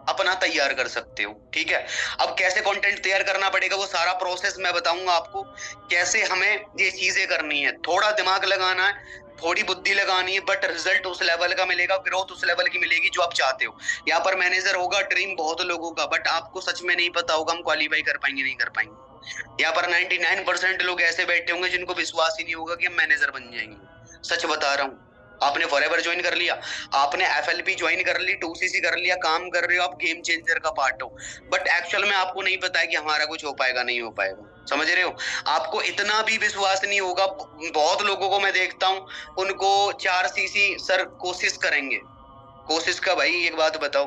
अपना तैयार कर सकते हो, ठीक है। अब कैसे कंटेंट तैयार करना पड़ेगा वो सारा प्रोसेस मैं बताऊंगा आपको, कैसे हमें ये चीजें करनी है। थोड़ा दिमाग लगाना है, थोड़ी बुद्धि लगानी है, बट रिजल्ट उस लेवल का मिलेगा, ग्रोथ उस लेवल की मिलेगी जो आप चाहते हो। यहाँ पर मैनेजर होगा ड्रीम बहुत लोगों का, बट आपको सच में नहीं पता होगा हम क्वालिफाई कर पाएंगे नहीं कर पाएंगे। यहाँ पर 99% लोग ऐसे बैठे होंगे जिनको विश्वास ही नहीं होगा कि हम मैनेजर बन जाएंगे। सच बता रहा हूँ। आपने फॉरएवर ज्वाइन कर लिया, आपने एफएलपी ज्वाइन कर ली, 2CC कर लिया, काम कर रहे हो, आप गेम चेंजर का पार्ट हो, बट एक्चुअल में आपको नहीं पता है कि हमारा कुछ हो पाएगा नहीं हो पाएगा, समझ रहे हो। आपको इतना भी विश्वास नहीं होगा। बहुत लोगों को मैं देखता हूँ, उनको 4CC सर कोशिश करेंगे, कोशिश का भाई एक बात बताओ,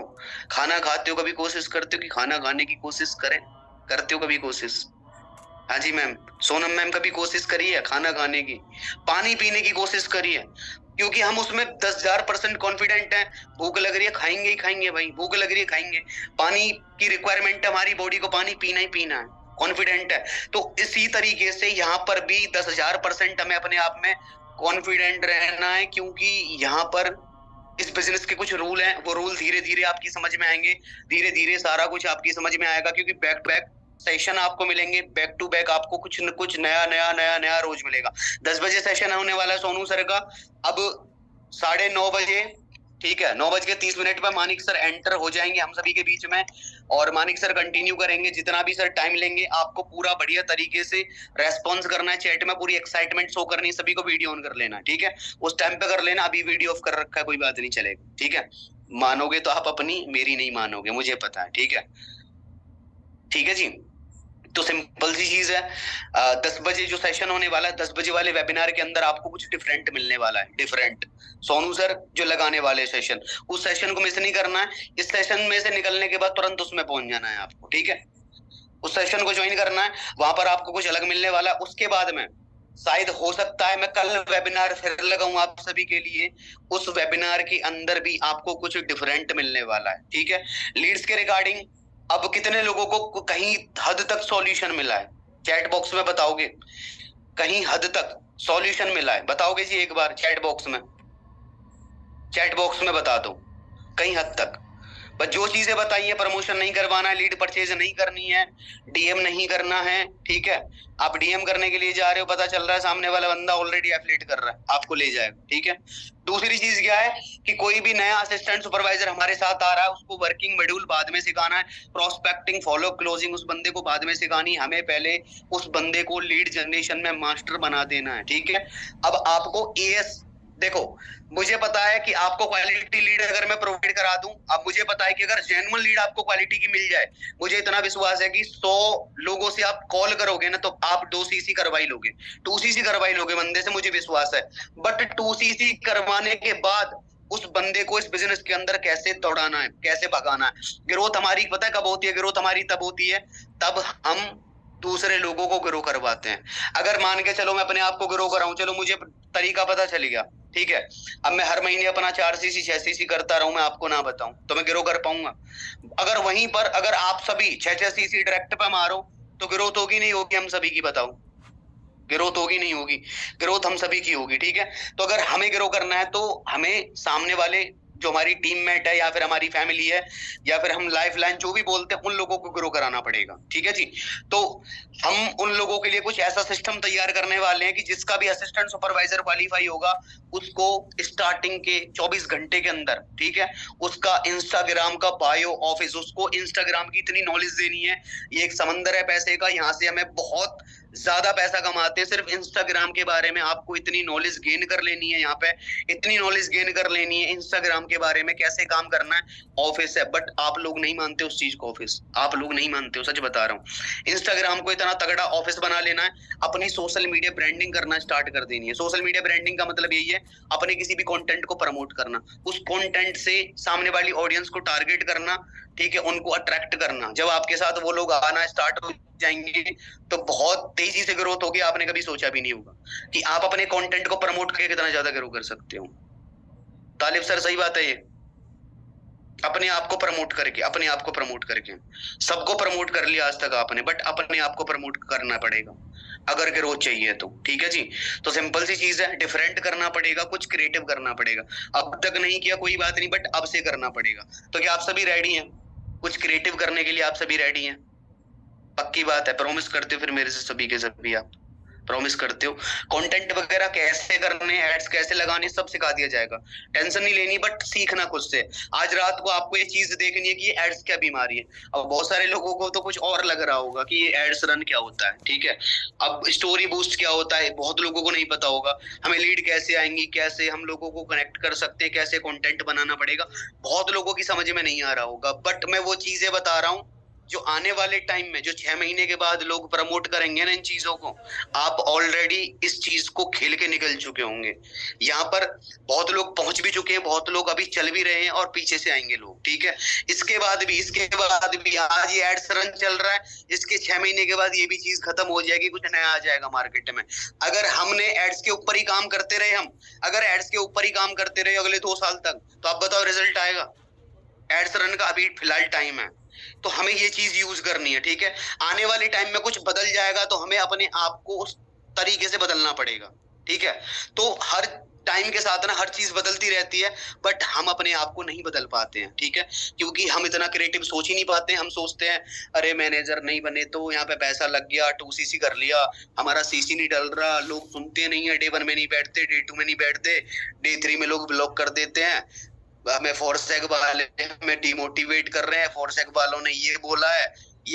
खाना खाते हो कभी कोशिश करते हो कि खाना खाने की कोशिश करें, करते हो कभी कोशिश? हाँ जी मैम, सोनम मैम कभी कोशिश करी है खाना खाने की? पानी पीने की कोशिश करी है? क्योंकि हम उसमें 10,000% कॉन्फिडेंट हैं। भूख लग रही है खाएंगे ही खाएंगे भाई, भूख लग रही है खाएंगे। पानी की रिक्वायरमेंट है, हमारी बॉडी को पानी पीना ही पीना है, कॉन्फिडेंट है। तो इसी तरीके से यहाँ पर भी 10,000% हमें अपने आप में कॉन्फिडेंट रहना है, क्योंकि यहाँ पर इस बिजनेस के कुछ रूल हैं, वो रूल धीरे धीरे आपकी समझ में आएंगे, धीरे धीरे सारा कुछ आपकी समझ में आएगा। क्योंकि बैक टू बैक सेशन आपको मिलेंगे, बैक टू बैक आपको कुछ न कुछ नया रोज मिलेगा। 10 बजे सेशन होने वाला है सोनू सर का, अब 9:30 बजे, ठीक है, 9:30 पर मानिक सर एंटर हो जाएंगे हम सभी के बीच में, और मानिक सर कंटिन्यू करेंगे। जितना भी सर टाइम लेंगे आपको पूरा बढ़िया तरीके से रेस्पॉन्स करना है, चैट में पूरी एक्साइटमेंट शो करनी है, सभी को वीडियो ऑन कर लेना, ठीक है, उस टाइम पे कर लेना। अभी वीडियो ऑफ कर रखा है, कोई बात नहीं चलेगा, ठीक है। मानोगे तो आप अपनी, मेरी नहीं मानोगे, मुझे पता है, ठीक है, ठीक है जी। तो सिंपल सी चीज है, 10 बजे जो सेशन होने वाला है, 10 बजे वाले वेबिनार के अंदर आपको कुछ डिफरेंट मिलने वाला है, डिफरेंट। सोनू सर जो लगाने वाले सेशन, उस सेशन को मिस नहीं करना है। इस सेशन में से निकलने के बाद तुरंत उसमें पहुंच जाना है आपको, ठीक है, उस सेशन को ज्वाइन करना है, वहां पर आपको कुछ अलग मिलने वाला है। उसके बाद में शायद हो सकता है मैं कल वेबिनार फिर लगाऊं आप सभी के लिए, उस वेबिनार के अंदर भी आपको कुछ डिफरेंट मिलने वाला है, ठीक है। लीड्स के रिगार्डिंग अब कितने लोगों को कहीं हद तक सॉल्यूशन मिला है, चैट बॉक्स में बताओगे, कहीं हद तक सॉल्यूशन मिला है, बताओगे जी एक बार चैट बॉक्स में बता दो, कहीं हद तक। बस जो चीजें बताई है, प्रमोशन नहीं करवाना है, लीड परचेज नहीं करनी है, डीएम नहीं करना है, ठीक है। आप डीएम करने के लिए जा रहे हो, पता चल रहा है सामने वाला बंदा ऑलरेडी एफिलिएट कर रहा है, आपको ले जाएगा, ठीक है। दूसरी चीज क्या है कि कोई भी नया असिस्टेंट सुपरवाइजर हमारे साथ आ रहा है, उसको वर्किंग मॉड्यूल बाद में सिखाना है, प्रोस्पेक्टिंग, फॉलो, क्लोजिंग उस बंदे को बाद में सिखानी है, हमें पहले उस बंदे को लीड जनरेशन में मास्टर बना देना है, ठीक है। अब आपको एएस देखो, मुझे पता है कि आपको क्वालिटी लीड अगर मैं प्रोवाइड करा दूं, अब मुझे पता है कि अगर जेन्युइन लीड आपको क्वालिटी की मिल जाए, मुझे इतना विश्वास है कि 100 लोगों से आप कॉल करोगे ना तो आप 2 सीसी करवाई लोगे, 2 सीसी करवाई लोगे बंदे से, मुझे विश्वास है। बट 2 सीसी करवाने के बाद उस बंदे को इस बिजनेस के अंदर कैसे दौड़ाना है, कैसे भगाना है। ग्रोथ हमारी पता है कब होती है? ग्रोथ हमारी तब होती है तब हम दूसरे लोगों को ग्रो करवाते हैं। अगर मान के चलो मैं अपने आप को ग्रो कराऊं, चलो मुझे तरीका पता चल गया, ठीक है, अब मैं हर महीने अपना 4 सीसी 6 सीसी करता रहूं, मैं आपको ना बताऊं तो मैं ग्रो कर पाऊंगा? अगर वहीं पर अगर आप सभी 6 सीसी डायरेक्ट पे मारो तो ग्रोथ होगी नहीं होगी? हम सभी की बताओ, ग्रोथ होगी नहीं होगी? ग्रोथ हम सभी की होगी, ठीक है। तो अगर हमें ग्रो करना है तो हमें सामने वाले जो हमारी टीममेट है या फिर हमारी फैमिली है या फिर हम लाइफ लाइन जो भी बोलते हैं, उन लोगों को ग्रो कराना पड़ेगा, ठीक है जी। तो हम उन लोगों के लिए कुछ ऐसा सिस्टम तैयार करने वाले हैं कि जिसका भी असिस्टेंट सुपरवाइजर क्वालिफाई होगा उसको स्टार्टिंग के 24 घंटे के अंदर, ठीक है, उसका इंस्टाग्राम का बायो ऑफिस, उसको इंस्टाग्राम की इतनी नॉलेज देनी है। ये एक समंदर है पैसे का, यहाँ से हमें बहुत ज्यादा पैसा कमाते हैं सिर्फ इंस्टाग्राम के बारे में। आपको इतनी नॉलेज गेन कर लेनी है, यहाँ पे इतनी नॉलेज गेन कर लेनी है इंस्टाग्राम के बारे में, कैसे काम करना है। ऑफिस है, बट आप लोग नहीं मानते उस चीज को, ऑफिस आप लोग नहीं मानते हो, सच बता रहा हूँ। इंस्टाग्राम को इतना तगड़ा ऑफिस बना लेना है, अपनी सोशल मीडिया ब्रांडिंग करना स्टार्ट कर देनी है। सोशल मीडिया ब्रांडिंग का मतलब यही है अपने किसी भी कंटेंट को प्रमोट करना, उस कंटेंट से सामने वाली ऑडियंस को टारगेट करना, ठीक है, उनको अट्रैक्ट करना। जब आपके साथ वो लोग आना स्टार्ट हो जाएंगे तो बहुत तेजी से ग्रोथ होगी। आपने कभी सोचा भी नहीं होगा कि आप अपने कंटेंट को प्रमोट करके कितना ज्यादा ग्रो कर सकते हो। तालिब सर सही बात है ये, अपने आप को प्रमोट करके, अपने आप को प्रमोट करके। सबको प्रमोट कर लिया आज तक आपने, बट अपने आप को प्रमोट करना पड़ेगा अगर ग्रोथ चाहिए तो, ठीक है जी। तो सिंपल सी चीज है, डिफरेंट करना पड़ेगा, कुछ क्रिएटिव करना पड़ेगा। अब तक नहीं किया कोई बात नहीं, बट अब से करना पड़ेगा। तो क्या आप सभी रेडी हैं कुछ क्रिएटिव करने के लिए? आप सभी रेडी हैं? पक्की बात है, प्रॉमिस करते हो फिर मेरे से सभी के सभी? आप प्रॉमिस करते हो? कंटेंट वगैरह कैसे करने, एड्स कैसे लगाने, सब सिखा दिया जाएगा। टेंशन नहीं लेनी, बट सीखना खुद से। आज रात को आपको ये चीज देखनी है कि ये एड्स क्या बीमारी है। अब बहुत सारे लोगों को तो कुछ और लग रहा होगा कि ये एड्स रन क्या होता है, ठीक है। अब स्टोरी बूस्ट क्या होता है, बहुत लोगों को नहीं पता होगा। हमें लीड कैसे आएंगी, कैसे हम लोगों को कनेक्ट कर सकते हैं, कैसे कंटेंट बनाना पड़ेगा, बहुत लोगों की समझ में नहीं आ रहा होगा। बट मैं वो चीजें बता रहा हूँ जो आने वाले टाइम में, जो 6 महीने के बाद लोग प्रमोट करेंगे ना इन चीजों को, आप ऑलरेडी इस चीज को खेल के निकल चुके होंगे। यहाँ पर बहुत लोग पहुंच भी चुके हैं, बहुत लोग अभी चल भी रहे हैं और पीछे से आएंगे लोग, ठीक है। इसके बाद भी आज ये एड्स रन चल रहा है, इसके 6 महीने के बाद ये भी चीज खत्म हो जाएगी, कुछ नया आ जाएगा मार्केट में। अगर हमने एड्स के ऊपर ही काम करते रहे, अगर एड्स के ऊपर ही काम करते रहे अगले 2 साल तक, तो आप बताओ रिजल्ट आएगा? एड्स रन का अभी फिलहाल टाइम है, तो हमें ये चीज यूज करनी है, ठीक है। आने वाले टाइम में कुछ बदल जाएगा तो हमें अपने आप को उस तरीके से बदलना पड़ेगा, ठीक है। तो हर टाइम के साथ ना हर चीज बदलती रहती है, बट हम अपने आप को नहीं बदल पाते हैं, ठीक है, क्योंकि हम इतना क्रिएटिव सोच ही नहीं पाते। हम सोचते हैं अरे मैनेजर नहीं बने तो यहाँ पे पैसा लग गया, 2 सीसी कर लिया, हमारा सीसी नहीं डल रहा, लोग सुनते नहीं है, Day 1 में नहीं बैठते, Day 2 में नहीं बैठते, Day 3 में लोग ब्लॉक कर देते हैं। हमें फोरसेक वाले हमें डिमोटिवेट कर रहे हैं, फोरसेक वालों ने ये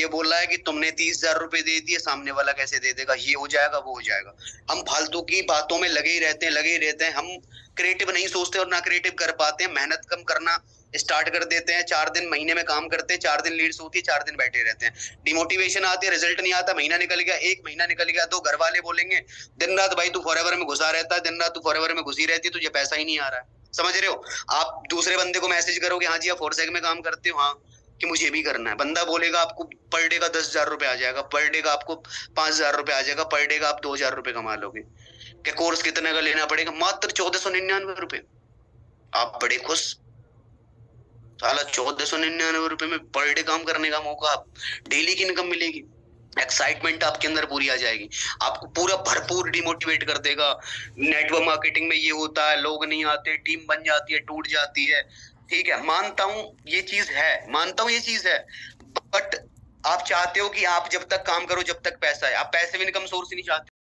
बोला है कि तुमने 30,000 रुपए दे दिए, सामने वाला कैसे दे देगा, ये हो जाएगा वो हो जाएगा। हम फालतू की बातों में लगे ही रहते हैं। हम क्रिएटिव नहीं सोचते और ना क्रिएटिव कर पाते हैं। मेहनत कम करना स्टार्ट कर देते हैं, 4 दिन महीने में काम करते हैं, 4 दिन लीड्स होती है, 4 दिन बैठे रहते हैं, डिमोटिवेशन आती है, रिजल्ट नहीं आता, महीना निकल गया, 1 महीना निकल गया, 2 घर वाले बोलेंगे दिन रात भाई तू फॉरएवर में घुसा रहता है, दिन रात तू फॉरएवर में घुसी रहती है, तुझे पैसा ही नहीं आ रहा है। समझ रहे हो? आप दूसरे बंदे को मैसेज करोगे हाँ जी आप फोरसेक में काम करते हो, हाँ, कि मुझे भी करना है। बंदा बोलेगा आपको पर डे का 10,000 रुपए आ जाएगा, पर डे का आपको 5,000 रुपए आ जाएगा, पर डे का आप 2,000 रुपए कमा लोगे। क्या कोर्स कितने का लेना पड़ेगा? मात्र 1499 रुपए। आप बड़े खुश, साला 1499 रुपए में पर डे काम करने का मौका, डेली की इनकम मिलेगी, एक्साइटमेंट आपके अंदर पूरी आ जाएगी, आपको पूरा भरपूर डिमोटिवेट कर देगा। नेटवर्क मार्केटिंग में ये होता है, लोग नहीं आते, टीम बन जाती है, टूट जाती है, ठीक है, मानता हूं ये चीज है, बट आप चाहते हो कि आप जब तक काम करो जब तक पैसा है, आप पैसिव इनकम सोर्स ही नहीं चाहते।